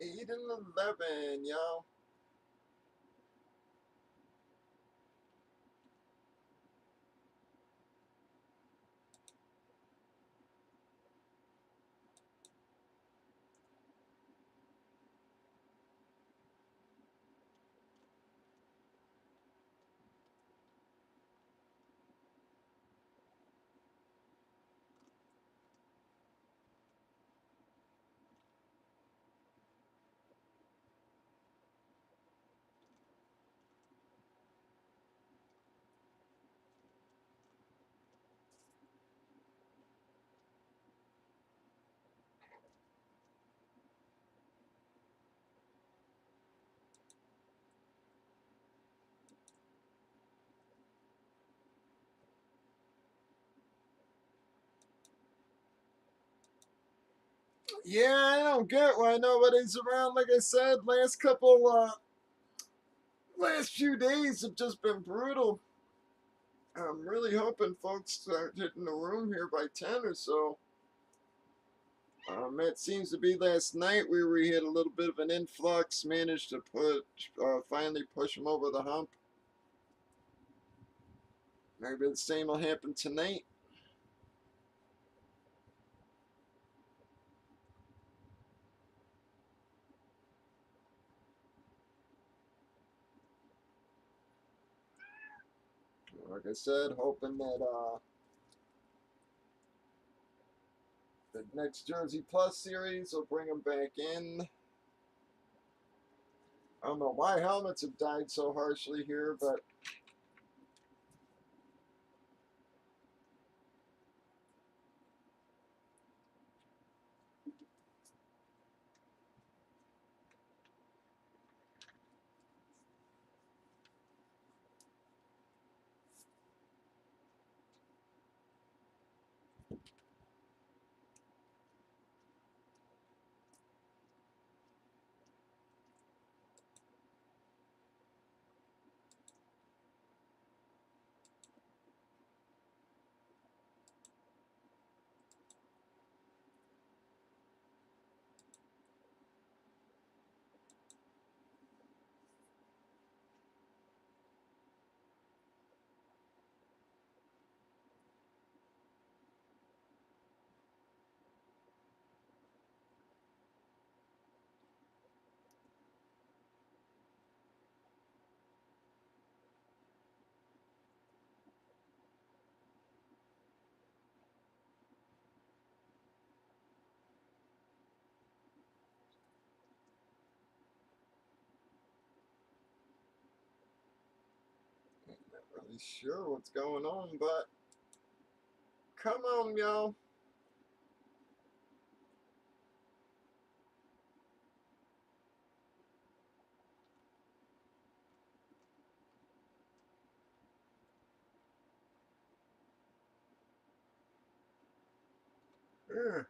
8 and 11, yo. Yeah, I don't get why nobody's around. Like I said, last few days have just been brutal. I'm really hoping folks start hitting the room here by 10 or so. It seems to be last night where we had a little bit of an influx, managed to finally push them over the hump. Maybe the same will happen tonight. Like I said, hoping that the next Jersey Plus series will bring them back in. I don't know why helmets have died so harshly here, but not really sure what's going on. But come on, y'all. Yeah.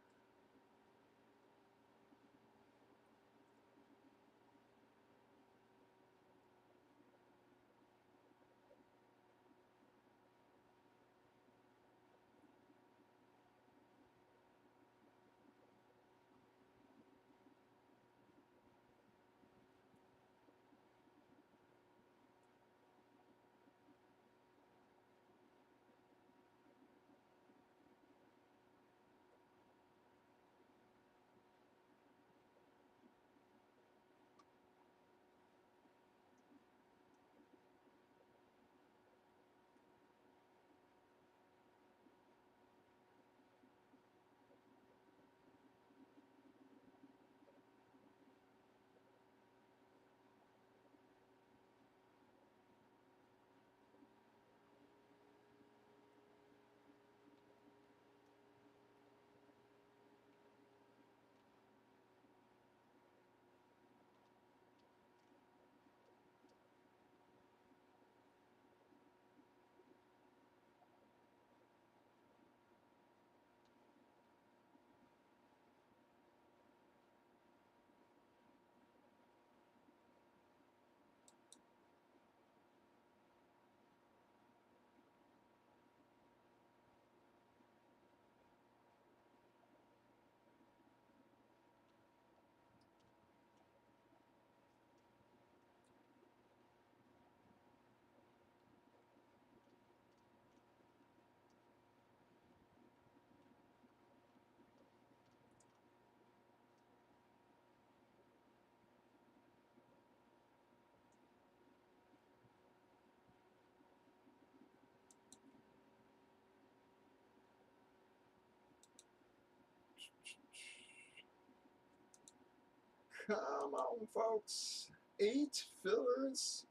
Come on, folks. 8 fillers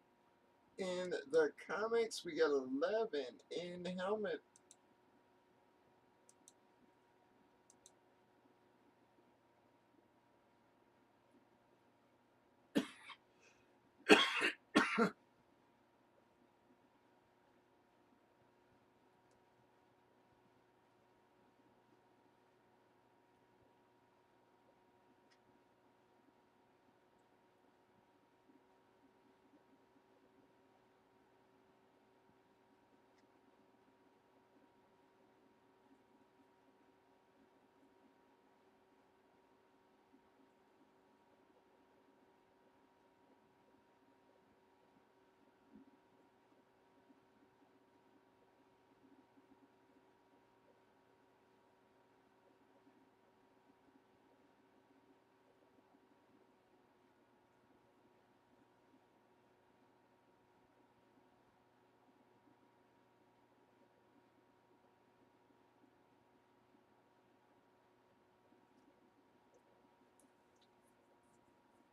in the comics. We got 11 in helmet.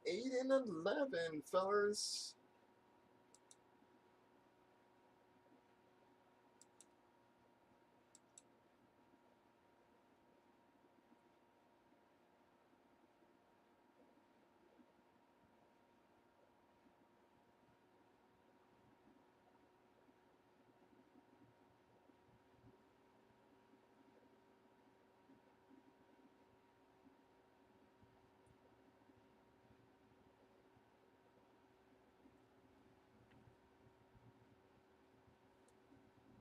Eight and 11, fellers.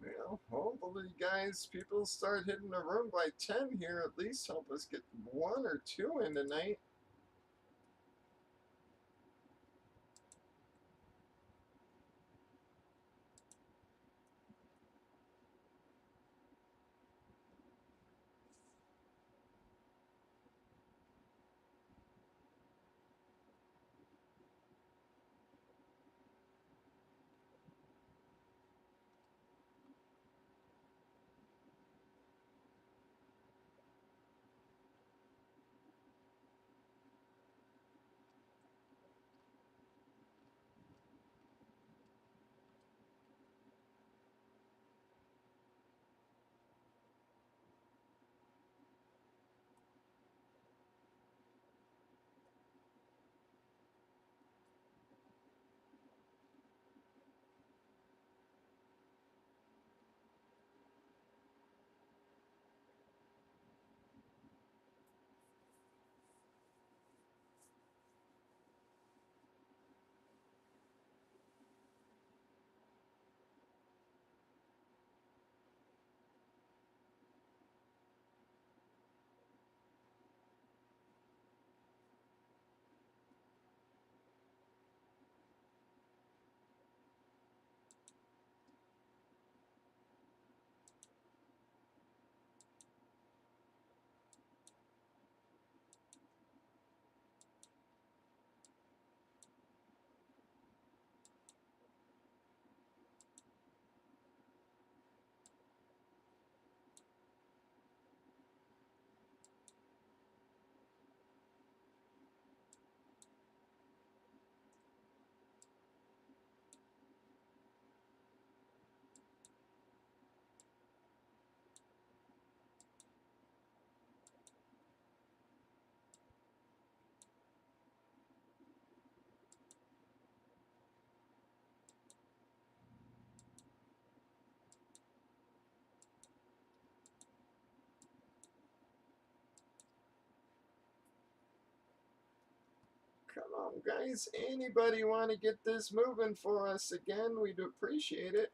Well, hopefully, guys, people start hitting the room by 10 here. At least help us get 1 or 2 in tonight. Come on, guys. Anybody want to get this moving for us again? We'd appreciate it.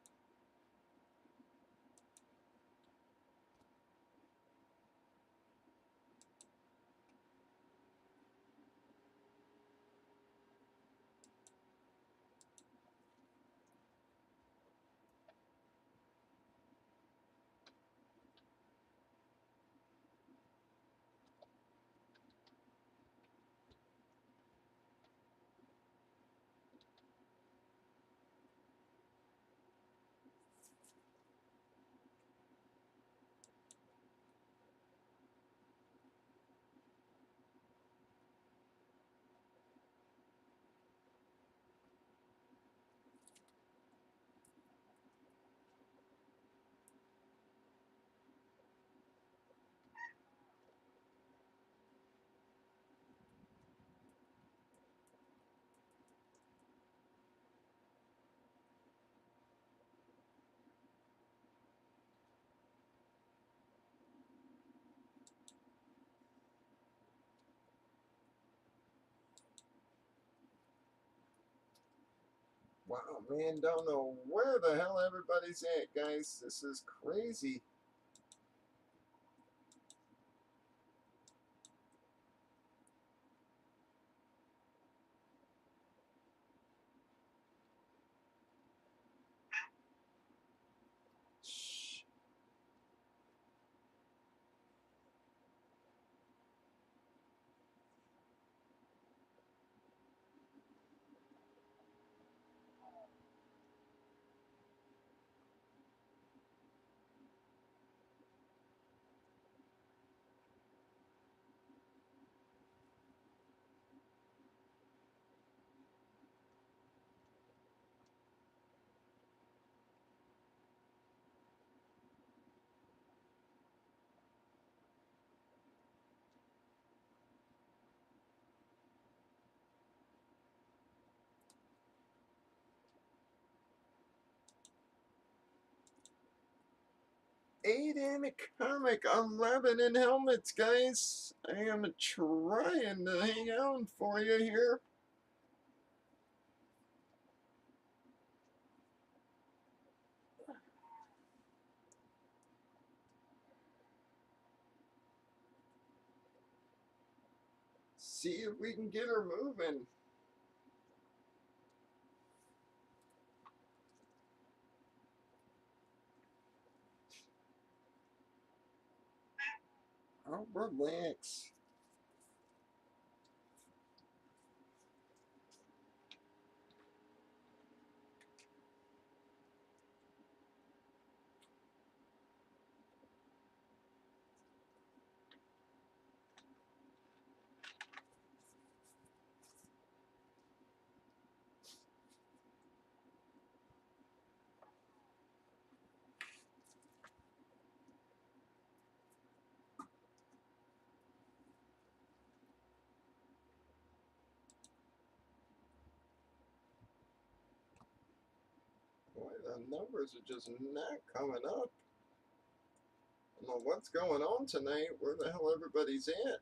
Wow, man, don't know where the hell everybody's at, guys. This is crazy. Shh. Eight in a comic, 11 in helmets, guys. I am trying to hang on for you here. See if we can get her moving. Oh, relax. Boy, the numbers are just not coming up. I don't know what's going on tonight. Where the hell everybody's at?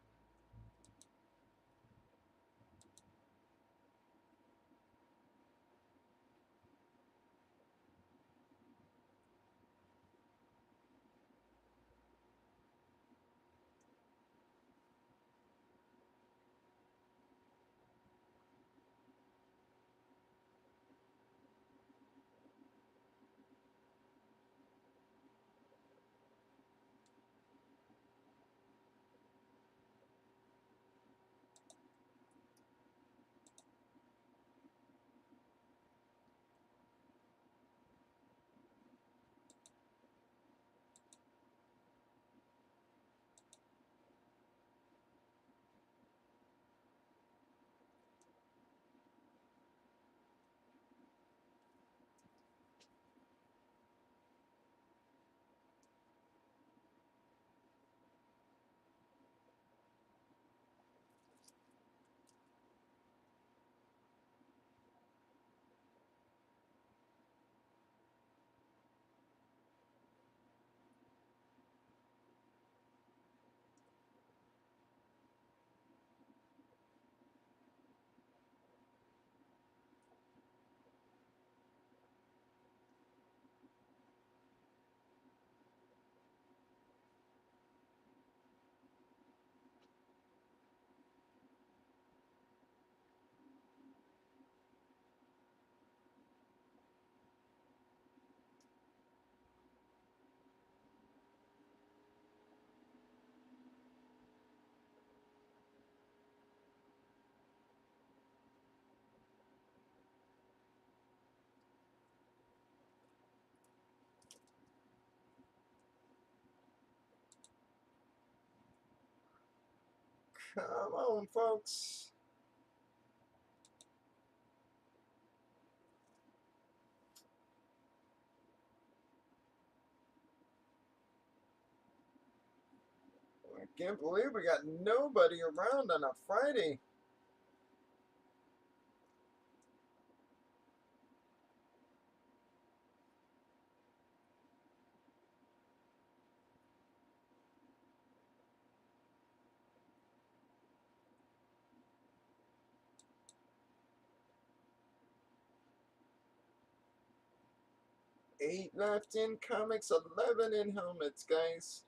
Come on, folks. I can't believe we got nobody around on a Friday. 8 left in comics, 11 in helmets, guys.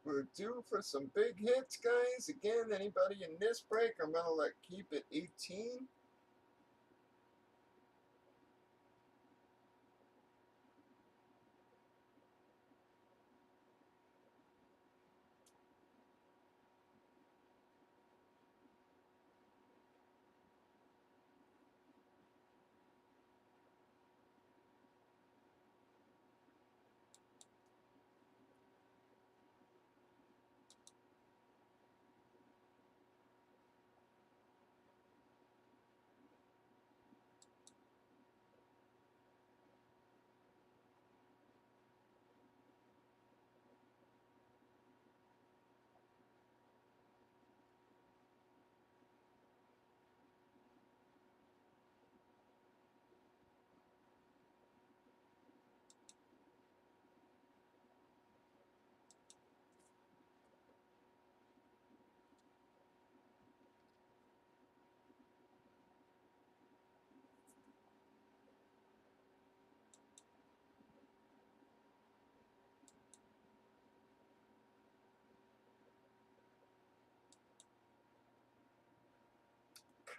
We're due for some big hits, guys. Again, anybody in this break, I'm going to let keep it 18.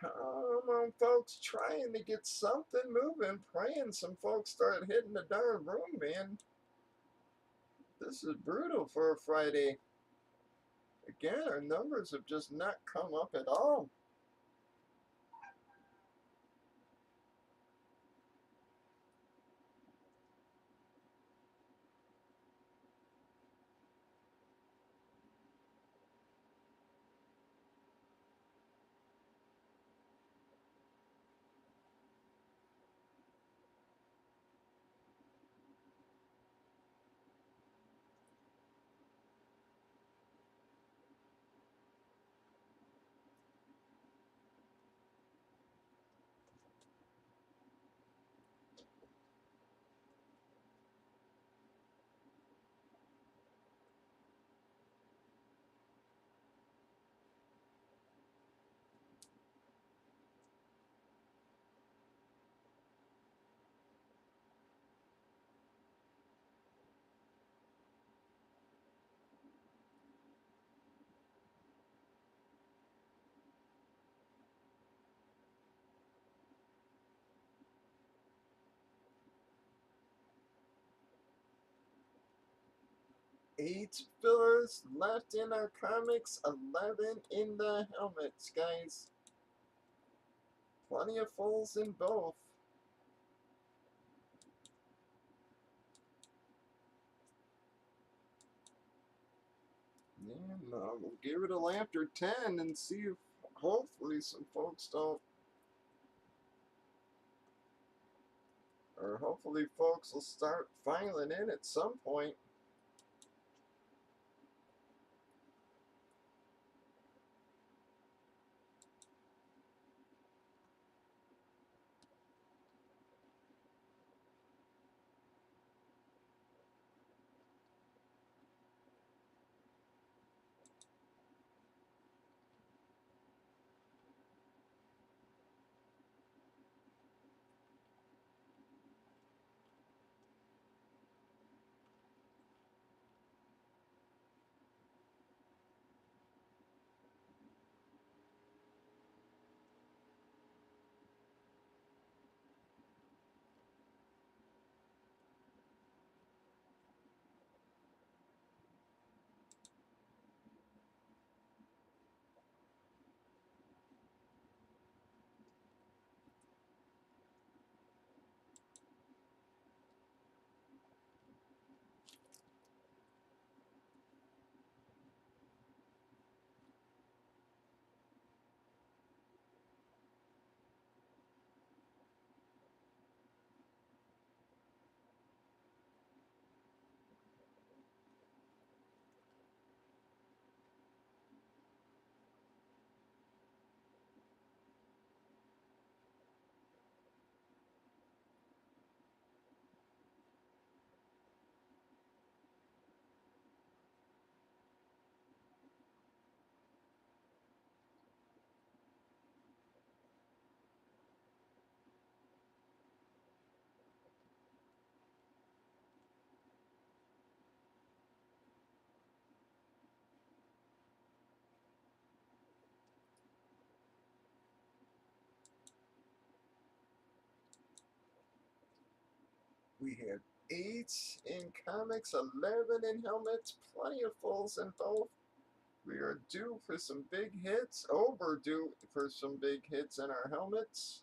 Come on, folks. Trying to get something moving. Praying some folks start hitting the darn room, man. This is brutal for a Friday. Again, our numbers have just not come up at all. Eight fillers left in our comics, 11 in the helmets, guys. Plenty of fulls in both. And we'll give it a after 10 and see if hopefully some folks don't, or hopefully folks will start filing in at some point. We have 8 in comics, 11 in helmets, plenty of fulls in both. We are due for some big hits, overdue for some big hits in our helmets.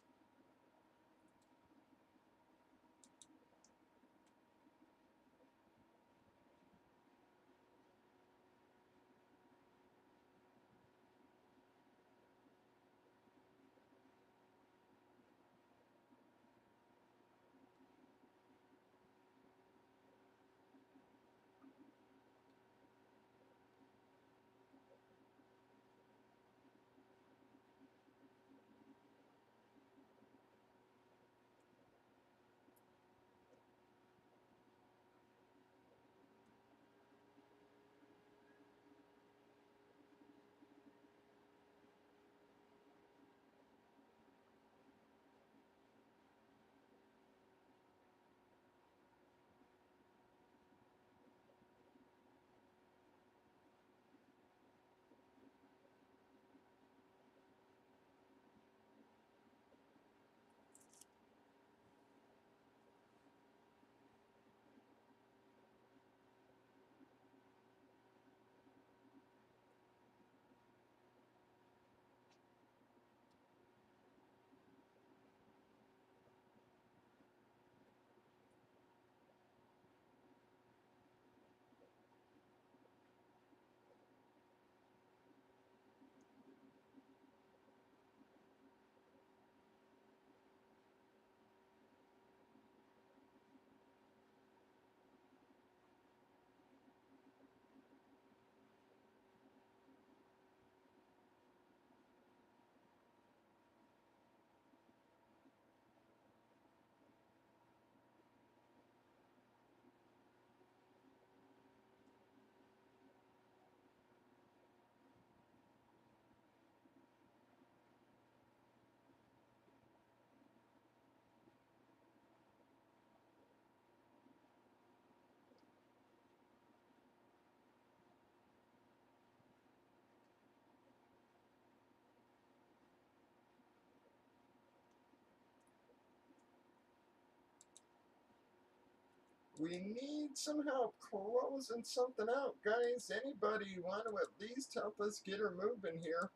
We need some help closing something out, guys. Anybody want to at least help us get her moving here?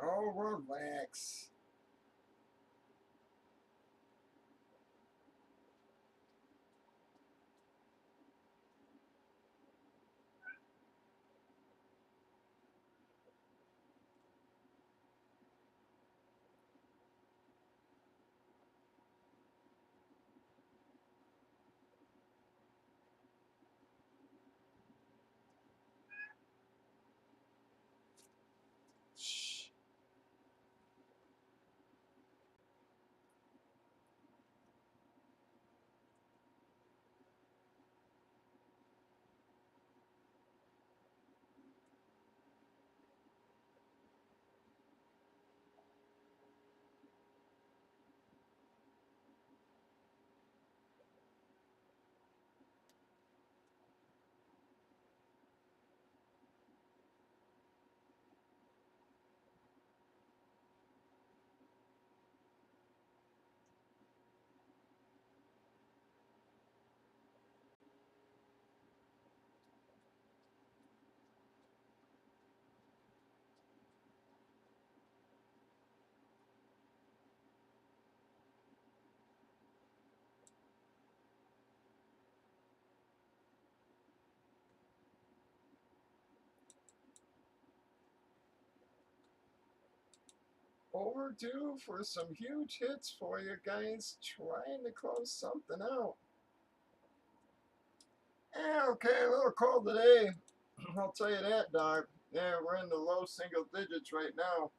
Oh, relax. Shh. Overdue for some huge hits for you guys. Trying to close something out. Yeah, okay, a little cold today. I'll tell you that, Doc. Yeah, we're in the low single digits right now.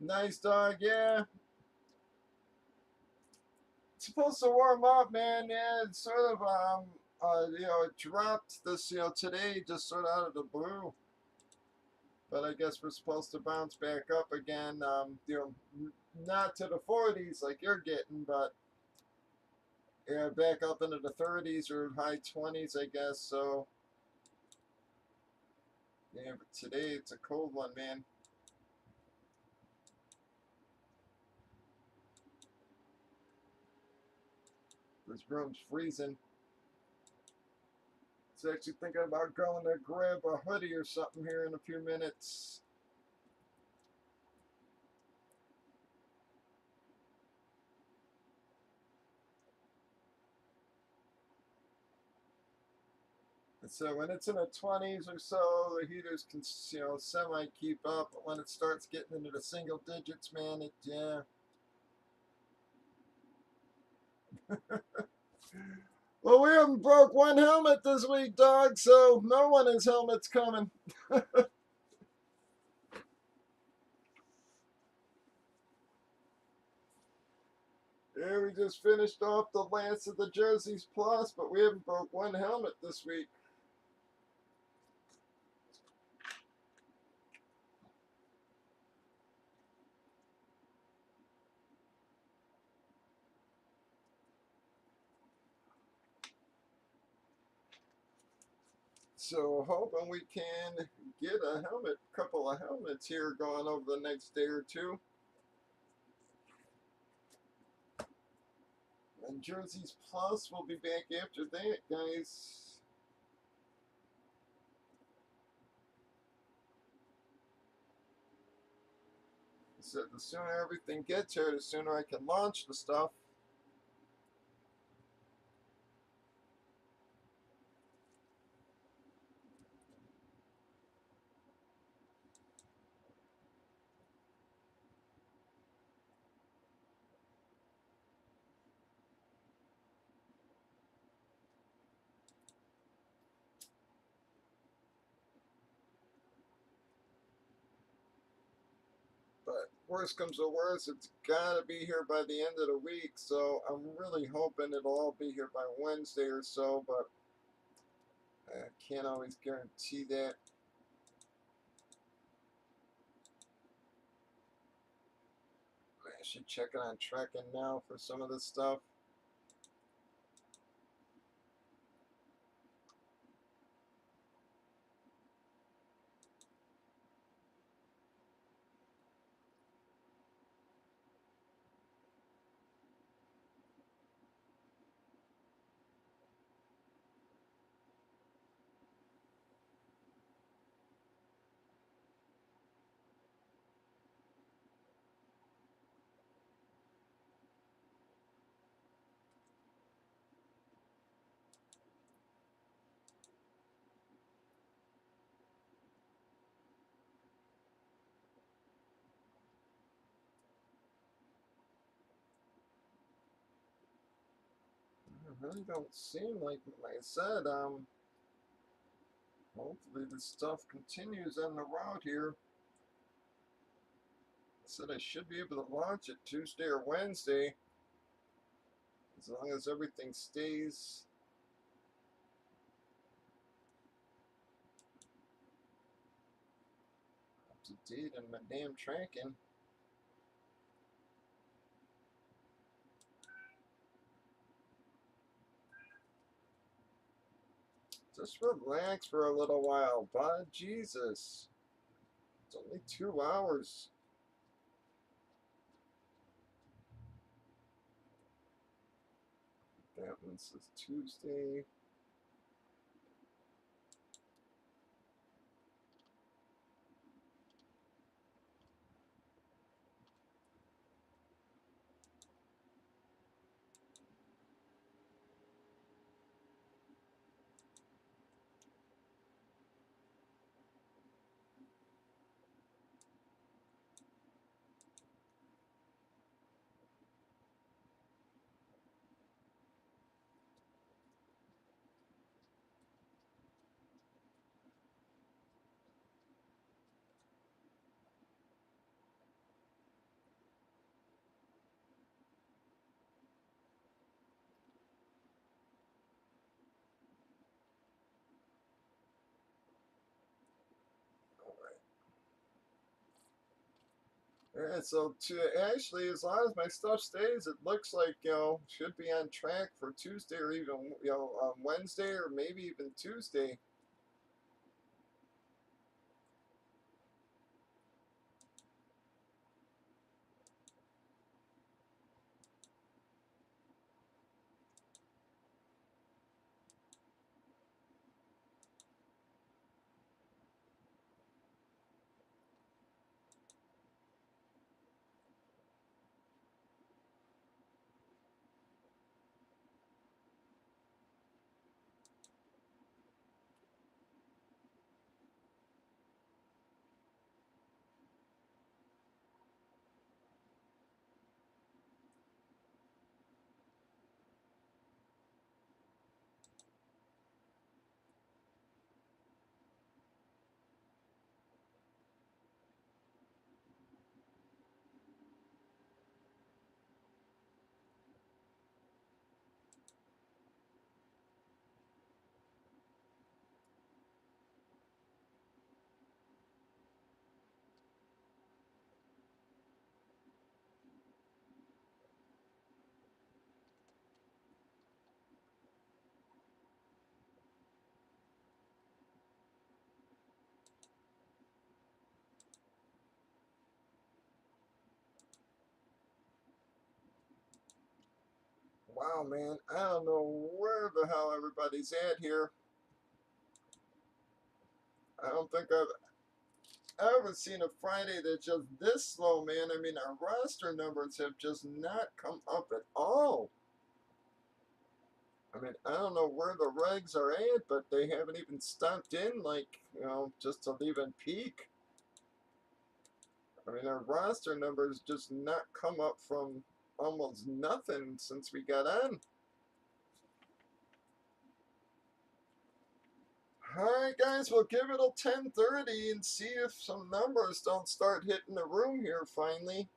Nice dog, yeah. It's supposed to warm up, man. Yeah, it's sort of it dropped this today, just sort of out of the blue. But I guess we're supposed to bounce back up again. Not to the 40s like you're getting, but yeah, back up into the 30s or high 20s, I guess. So yeah, but today it's a cold one, man. This room's freezing. I was actually thinking about going to grab a hoodie or something here in a few minutes. And so when it's in the 20s or so, the heaters can, semi keep up. But when it starts getting into the single digits, man, yeah. Well, we haven't broke one helmet this week, dog, so no one has helmets coming. Yeah, we just finished off the last of the Jerseys Plus, but we haven't broke one helmet this week. So hoping we can get a couple of helmets here going over the next day or two. And Jerseys Plus will be back after that, guys. So the sooner everything gets here, the sooner I can launch the stuff. But worst comes to worst, it's gotta be here by the end of the week. So I'm really hoping it'll all be here by Wednesday or so, but I can't always guarantee that. I should check it on tracking now for some of this stuff. I really don't seem like I said. Hopefully this stuff continues on the route here. I said I should be able to launch it Tuesday or Wednesday, as long as everything stays up to date on my damn tracking. Just relax for a little while, bud. Jesus. It's only 2 hours. That one says Tuesday. Yeah, so actually, as long as my stuff stays, it looks like, should be on track for Tuesday or even, Wednesday or maybe even Tuesday. Wow, man, I don't know where the hell everybody's at here. I don't think I've ever seen a Friday that's just this slow, man. I mean, our roster numbers have just not come up at all. I mean, I don't know where the regs are at, but they haven't even stopped in, like, just to even peek. I mean, our roster numbers just not come up from almost nothing since we got on. Alright, guys, we'll give it till 10:30 and see if some numbers don't start hitting the room here finally.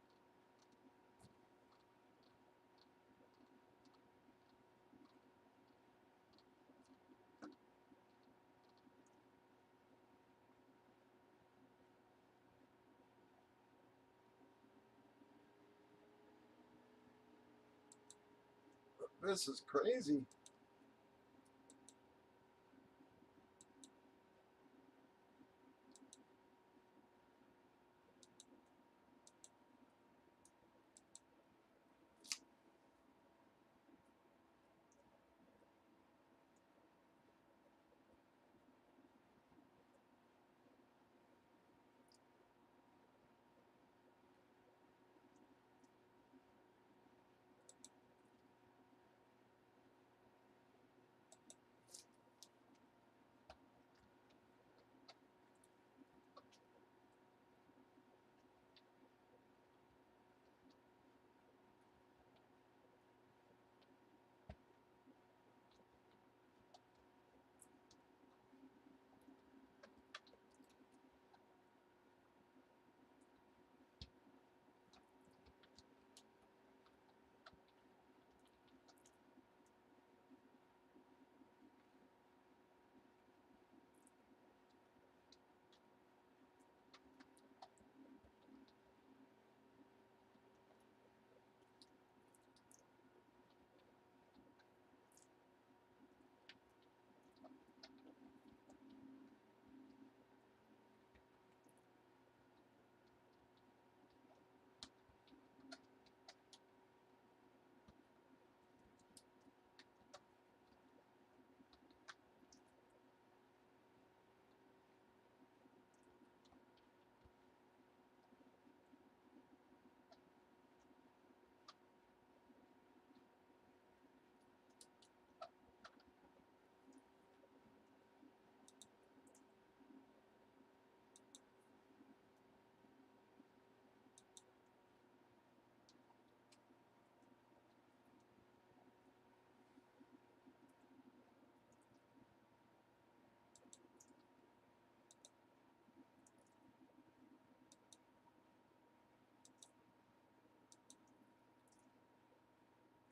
This is crazy.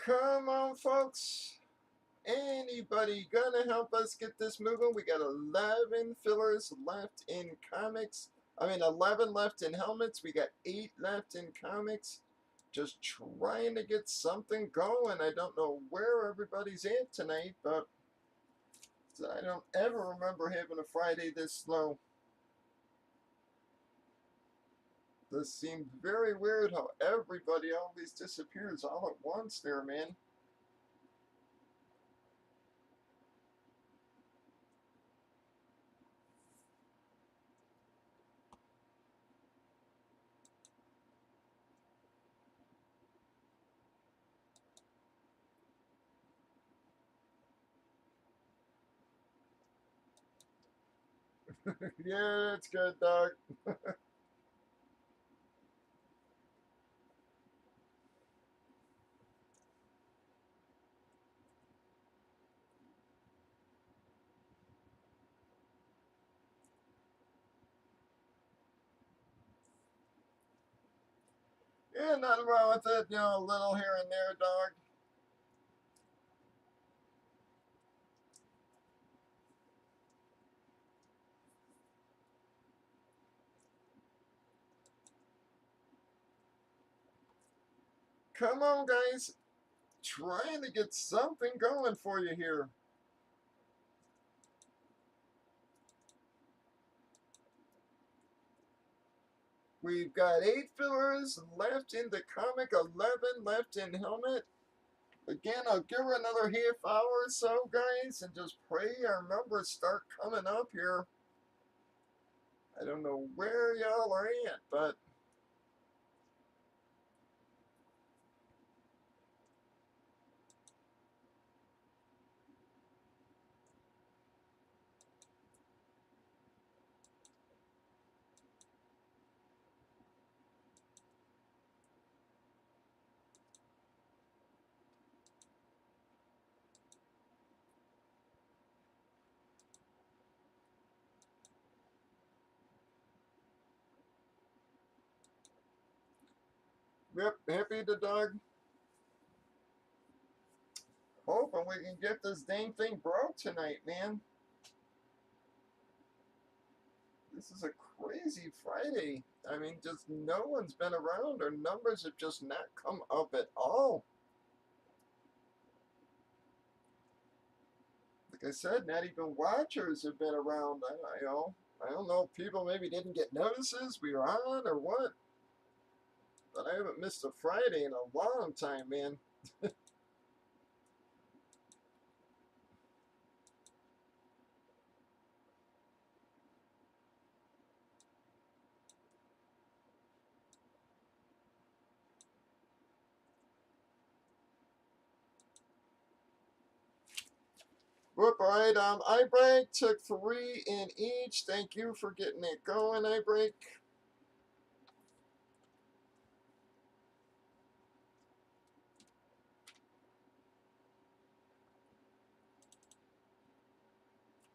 Come on, folks. Anybody gonna help us get this moving? We got 11 fillers left in comics. I mean, 11 left in helmets. We got 8 left in comics. Just trying to get something going. I don't know where everybody's at tonight, but I don't ever remember having a Friday this slow. This seems very weird how everybody always disappears all at once there, man. Yeah, it's good, dog. Yeah, nothing wrong with it. You know, a little here and there, dog. Come on, guys. Trying to get something going for you here. We've got 8 fillers left in the comic, 11 left in helmet. Again, I'll give her another half hour or so, guys, and just pray our numbers start coming up here. I don't know where y'all are at, but yep, happy the dog. Hoping we can get this dang thing broke tonight, man. This is a crazy Friday. I mean, just no one's been around. Our numbers have just not come up at all. Like I said, not even watchers have been around. I don't know if people maybe didn't get notices we were on or what. But I haven't missed a Friday in a long time, man. Whoop, alright, iBreak took 3 in each. Thank you for getting it going, iBreak.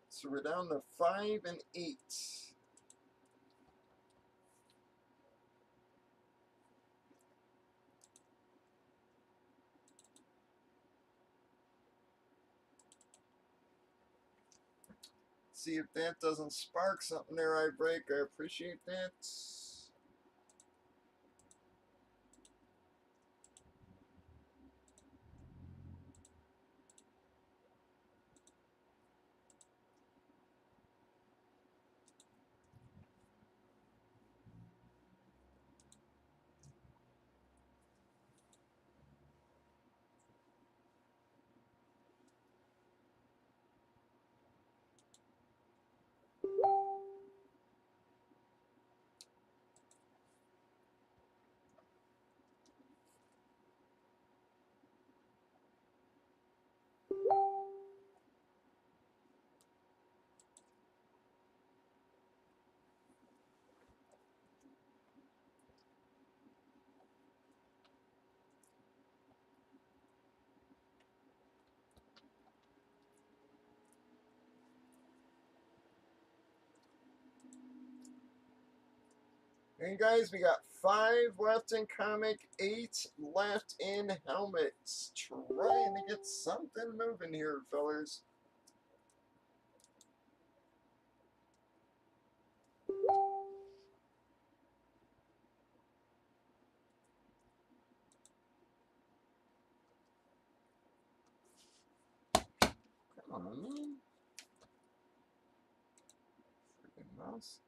So we're down to 5 and 8. See if that doesn't spark something there, iBreak. I appreciate that. And guys, we got 5 left in comic, 8 left in helmets. Trying to get something moving here, fellers. on. Freaking mouse.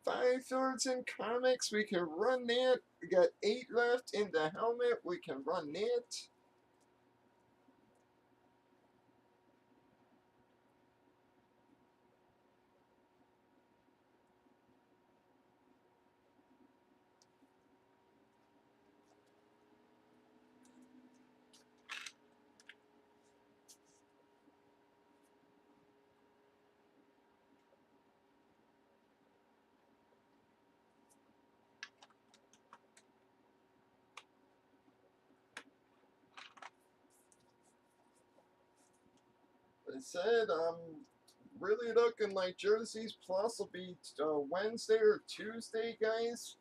Five thirds in comics. We can run that. We got 8 left in the helmet. We can run that. I said, really looking like Jerseys Plus will be Wednesday or Tuesday, guys.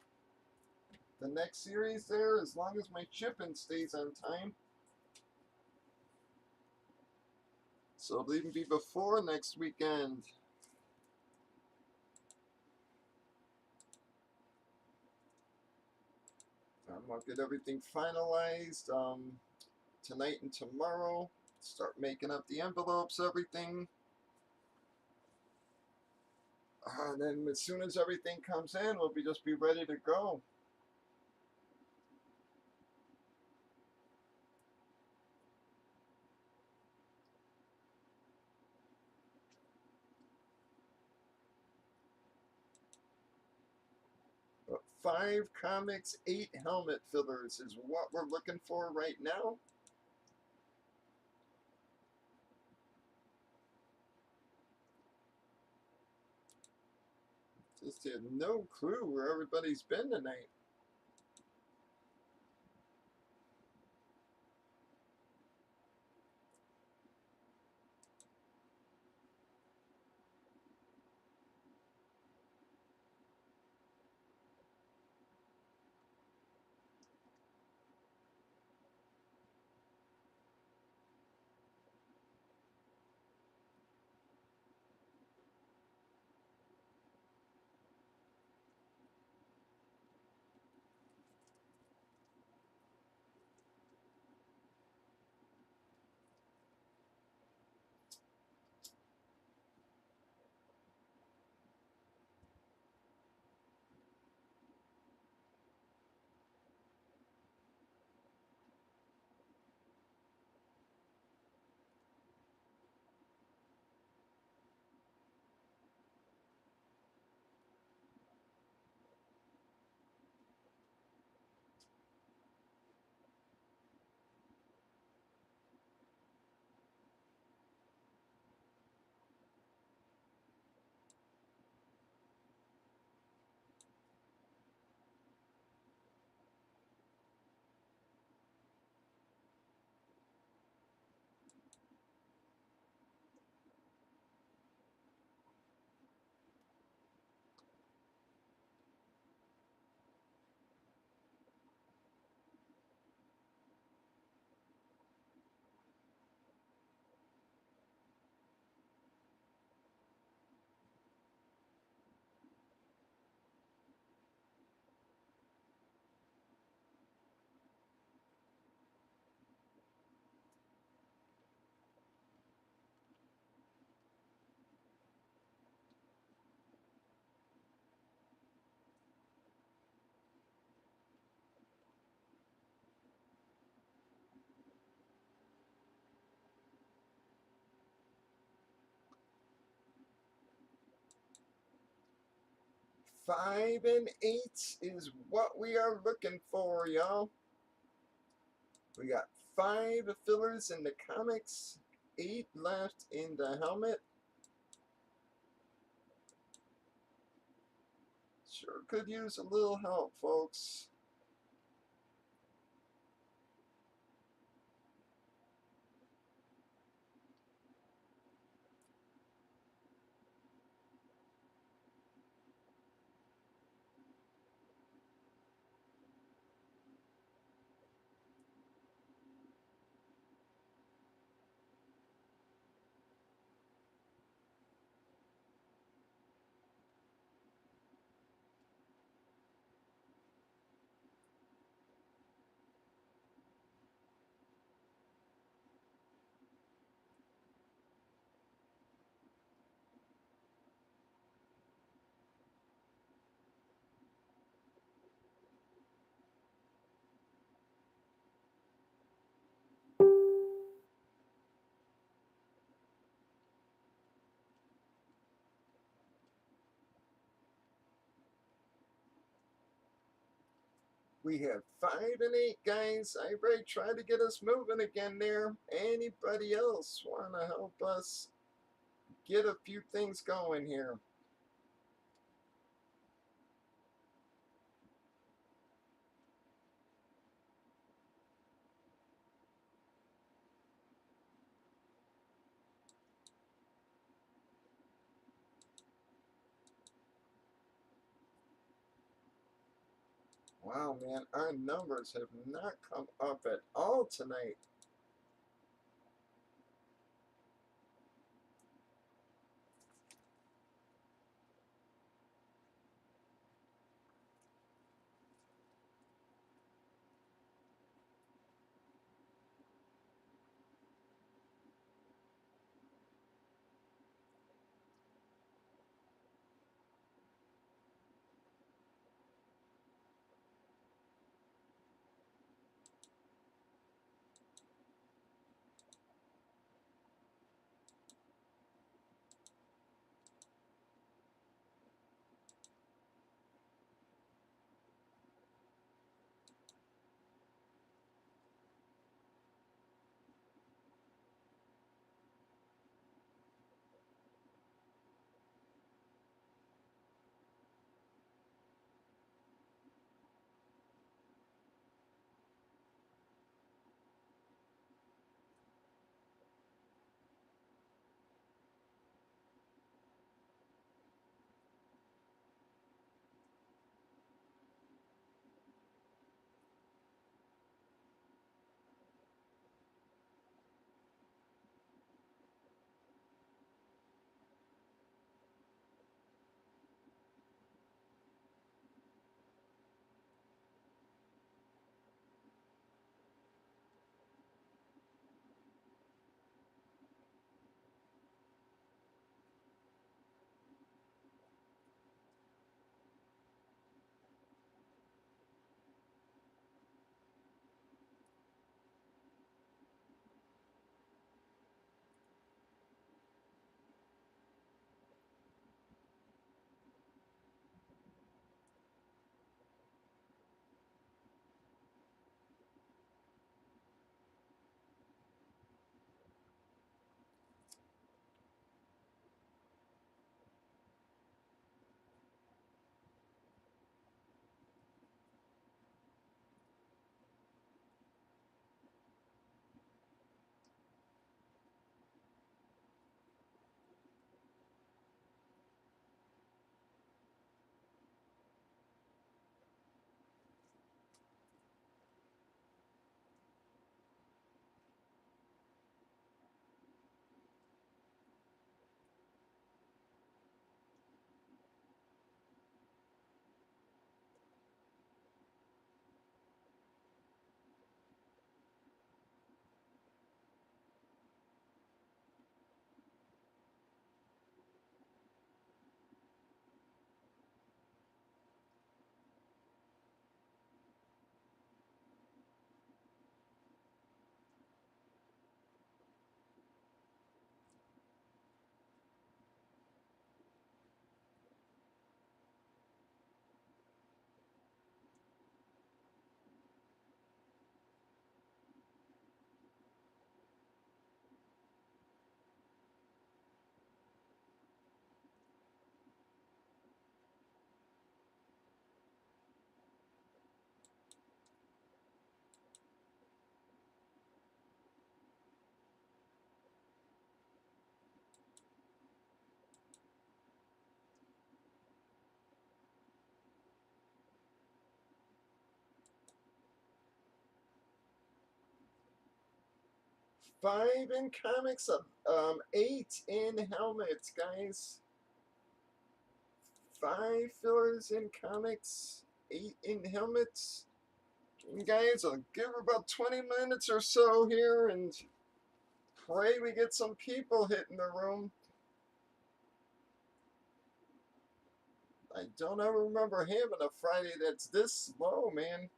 The next series there, as long as my shipping stays on time. So it'll even be before next weekend. I'll get everything finalized tonight and tomorrow. Start making up the envelopes, everything. And then as soon as everything comes in, we'll just be ready to go. But 5 comics, 8 helmet fillers is what we're looking for right now. Just had no clue where everybody's been tonight. Five and 8 is what we are looking for, y'all. We got 5 fillers in the comics, 8 left in the helmet. Sure could use a little help, folks. We have 5 and 8, guys. Everybody try to get us moving again there. Anybody else want to help us get a few things going here? Wow, man, our numbers have not come up at all tonight. Five in comics, 8 in helmets, guys. 5 fillers in comics, 8 in helmets. Guys, I'll give about 20 minutes or so here and pray we get some people hitting the room. I don't ever remember having a Friday that's this slow, man.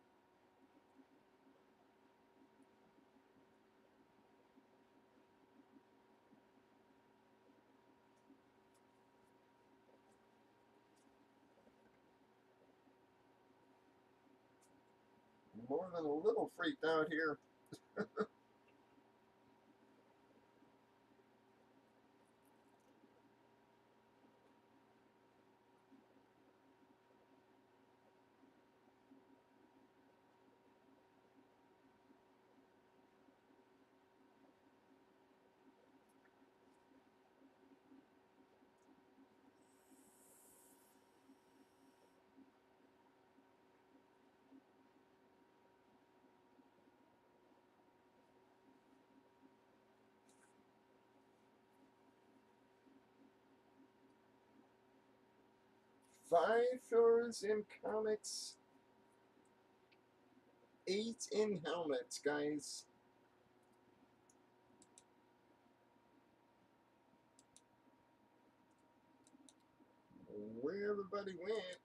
more than a little freaked out here. 5 fillers in comics, 8 in helmets, guys. Where everybody went.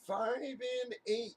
Five and 8.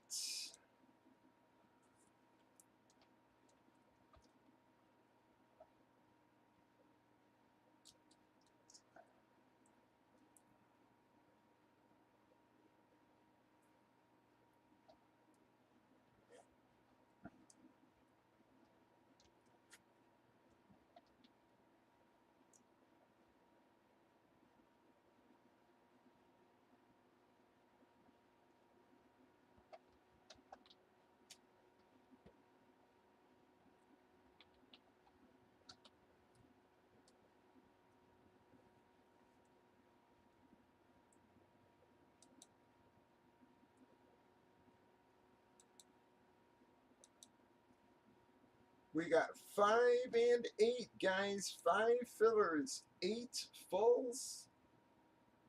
We got 5 and 8, guys. 5 fillers, 8 fulls,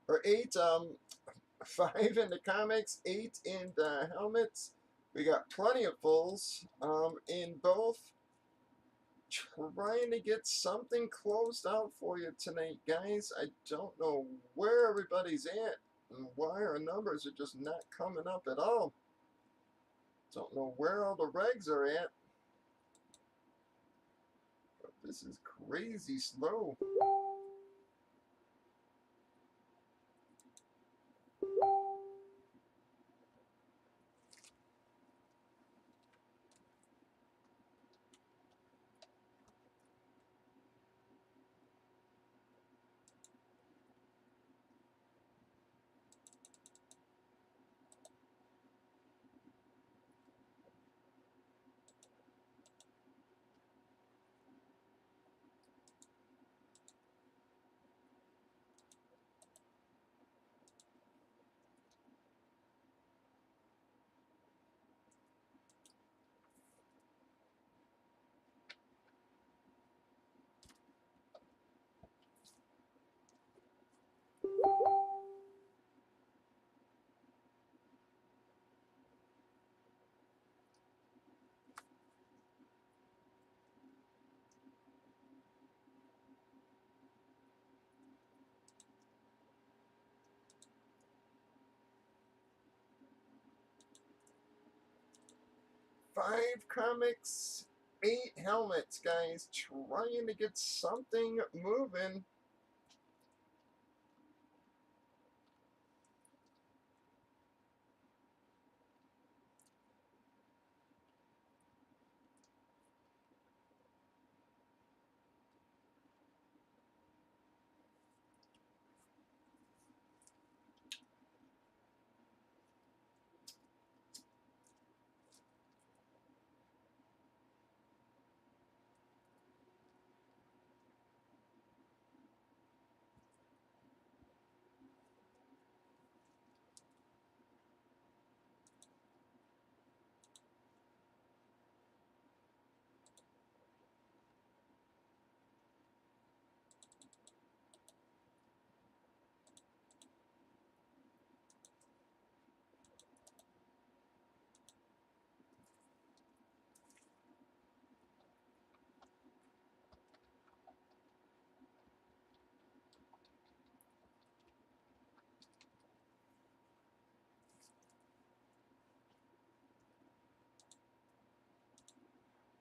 or 8 5 in the comics, 8 in the helmets. We got plenty of fulls in both. Trying to get something closed out for you tonight, guys. I don't know where everybody's at and why our numbers are just not coming up at all. Don't know where all the regs are at. But this is crazy slow. 5 comics, 8 helmets, guys. Trying to get something moving.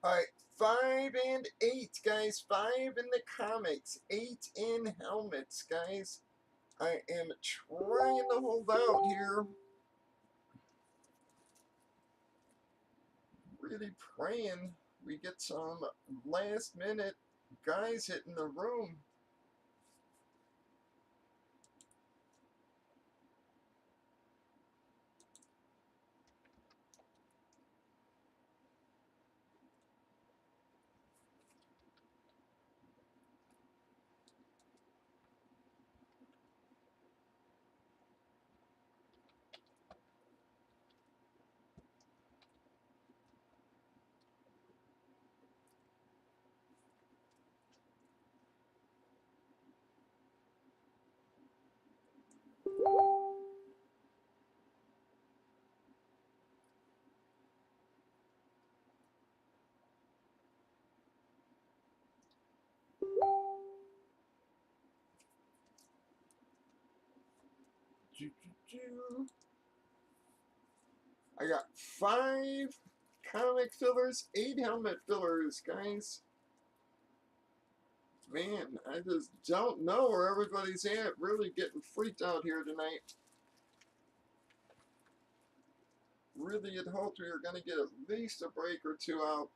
Alright, 5 and 8, guys. 5 in the comics, 8 in helmets, guys. I am trying to hold out here. Really praying we get some last minute guys hitting the room. I got 5 comic fillers, 8 helmet fillers, guys. Man, I just don't know where everybody's at. Really getting freaked out here tonight. Really had hoped we were going to get at least a break or 2 out.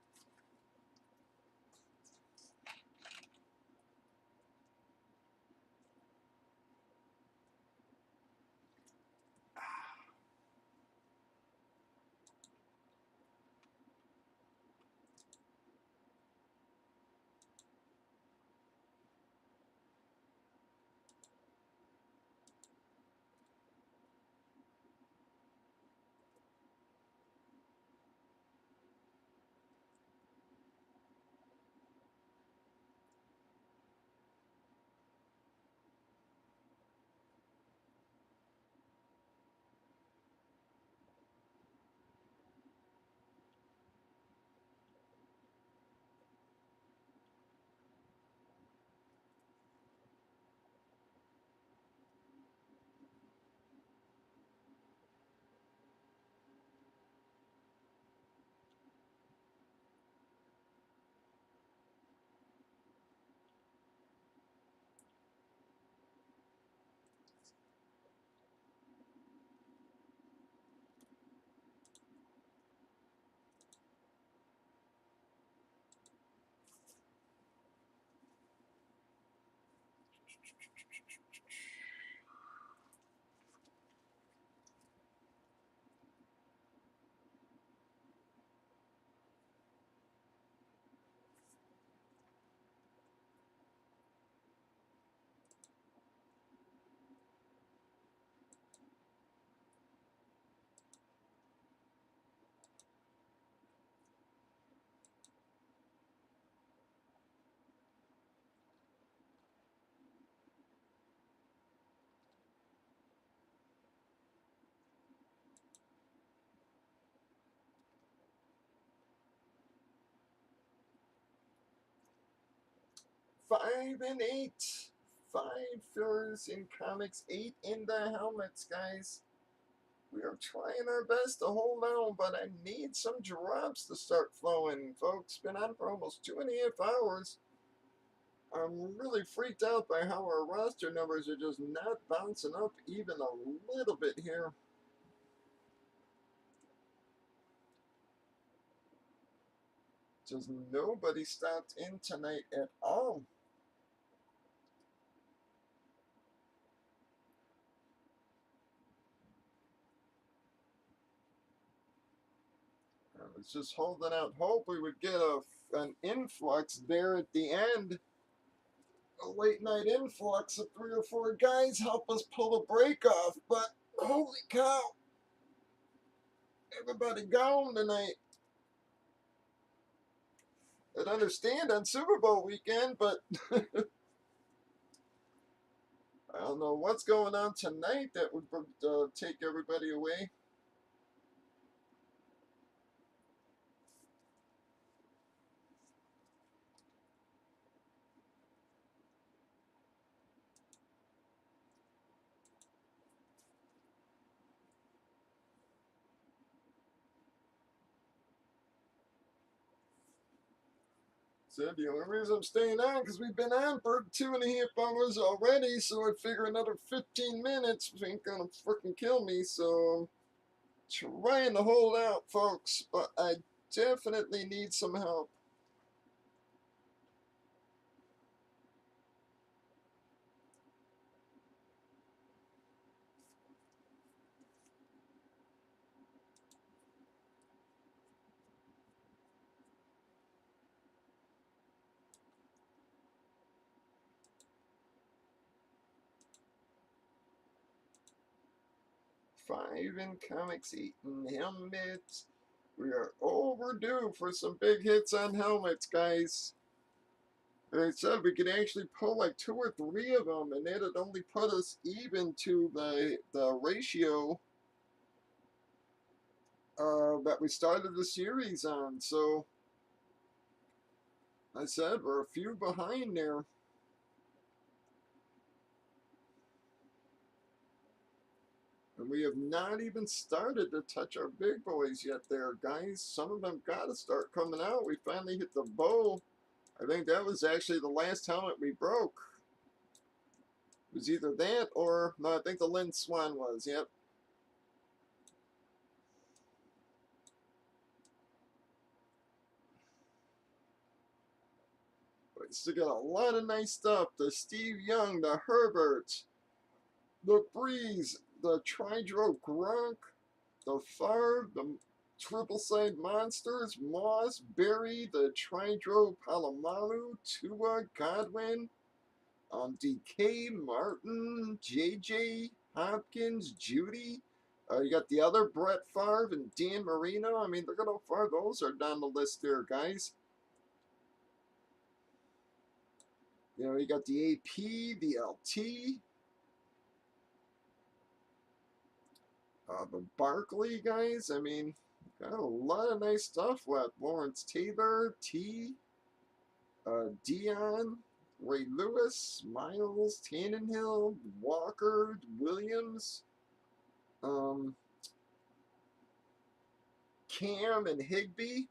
Five and 8. 5 fillers in comics, 8 in the helmets, guys. We are trying our best to hold on, but I need some drops to start flowing, folks. Been on for almost 2.5 hours. I'm really freaked out by how our roster numbers are just not bouncing up even a little bit here. Just nobody stopped in tonight at all. I was just holding out hope we would get an influx there at the end. A late night influx of 3 or 4 guys help us pull the break off, but holy cow, everybody gone tonight. I'd understand on Super Bowl weekend, but I don't know what's going on tonight that would take everybody away. So the only reason I'm staying on because we've been on for 2.5 hours already, so I figure another 15 minutes ain't gonna freaking kill me, so I'm trying to hold out, folks, but I definitely need some help. Five in comics, 8 in helmets. We are overdue for some big hits on helmets, guys. Like I said, we could actually pull like 2 or 3 of them, and it'd only put us even to the ratio that we started the series on. So, I said we're a few behind there. And we have not even started to touch our big boys yet there, guys. Some of them got to start coming out. We finally hit the bow. I think that was actually the last helmet we broke. It was either that or, no, I think the Lynn Swan was, yep. But we still got a lot of nice stuff. The Steve Young, the Herbert, the Breeze, the Tridro Gronk, the Favre, the Triple Side Monsters, Moss, Barry, the Tridro Palomalu, Tua, Godwin, DK, Martin, JJ, Hopkins, Judy. You got the other Brett Favre and Dan Marino. I mean, look at how far those are down the list there, guys. You know, you got the AP, the LT, the Barkley guys. I mean, got a lot of nice stuff left. Lawrence Taylor, T, Dion, Ray Lewis, Miles, Tannenhill, Walker, Williams, um, Cam, and Higby.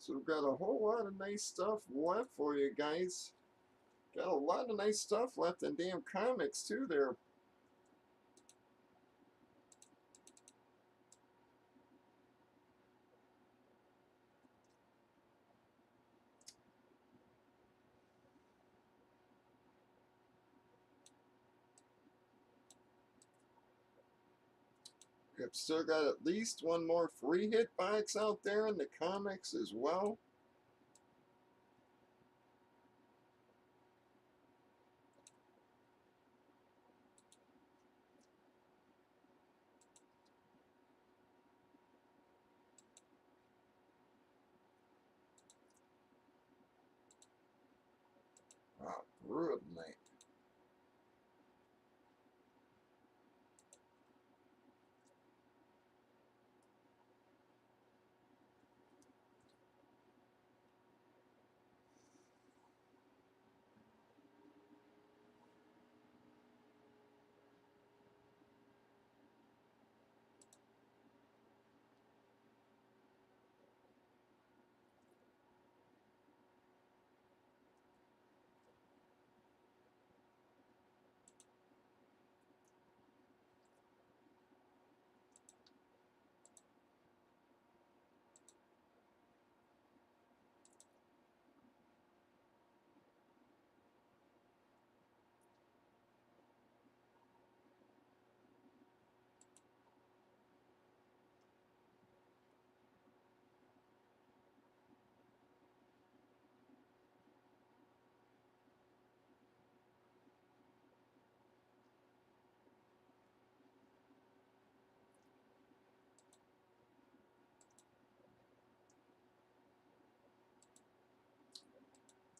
So we've got a whole lot of nice stuff left for you guys. Got a lot of nice stuff left in damn comics too there. We've still got at least one more free hit box out there in the comics as well. Wow, brutal night.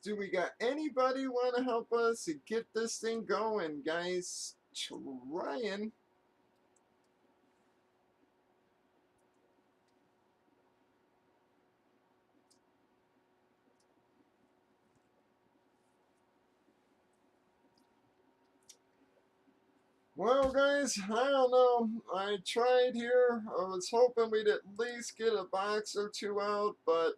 Do we got anybody want to help us get this thing going, guys? Trying. Well, guys, I don't know. I tried here. I was hoping we'd at least get a box or two out, but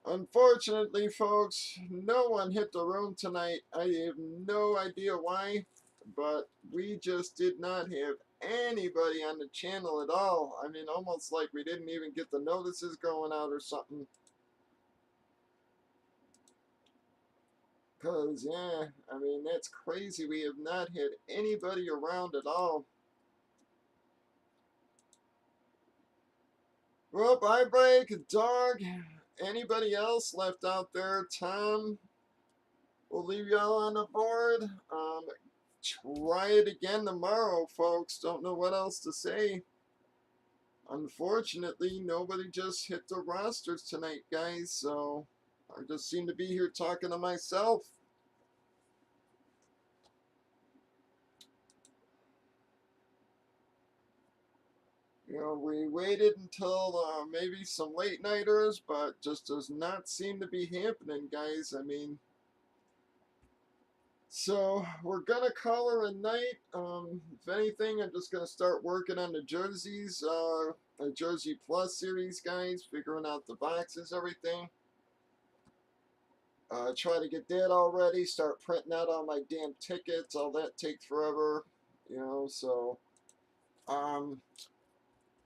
unfortunately, folks, no one hit the room tonight. I have no idea why, but we just did not have anybody on the channel at all. I mean, almost like we didn't even get the notices going out or something. Because, yeah, I mean, that's crazy. We have not had anybody around at all. Well, bye, break, dog. Anybody else left out there? Tom, we'll leave y'all on the board. Try it again tomorrow, folks. Don't know what else to say. Unfortunately, nobody just hit the rosters tonight, guys, so I just seem to be here talking to myself. You know, we waited until maybe some late nighters, but just does not seem to be happening, guys. I mean, so we're gonna call her a night. If anything, I'm just gonna start working on the jerseys, the Jersey Plus series, guys, figuring out the boxes, everything. Try to get that all ready. Start printing out all my damn tickets. All that takes forever, you know. So,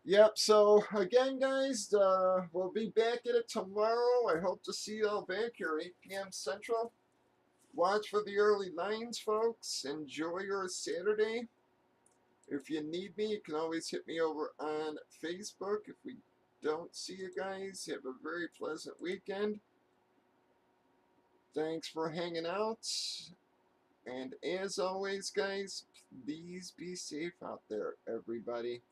yep. So again, guys, we'll be back at it tomorrow. I hope to see you all back here 8 p.m. Central. Watch for the early lines, folks. Enjoy your Saturday. If you need me, you can always hit me over on Facebook. If we don't see you guys, have a very pleasant weekend. Thanks for hanging out. And as always, guys, please be safe out there, everybody.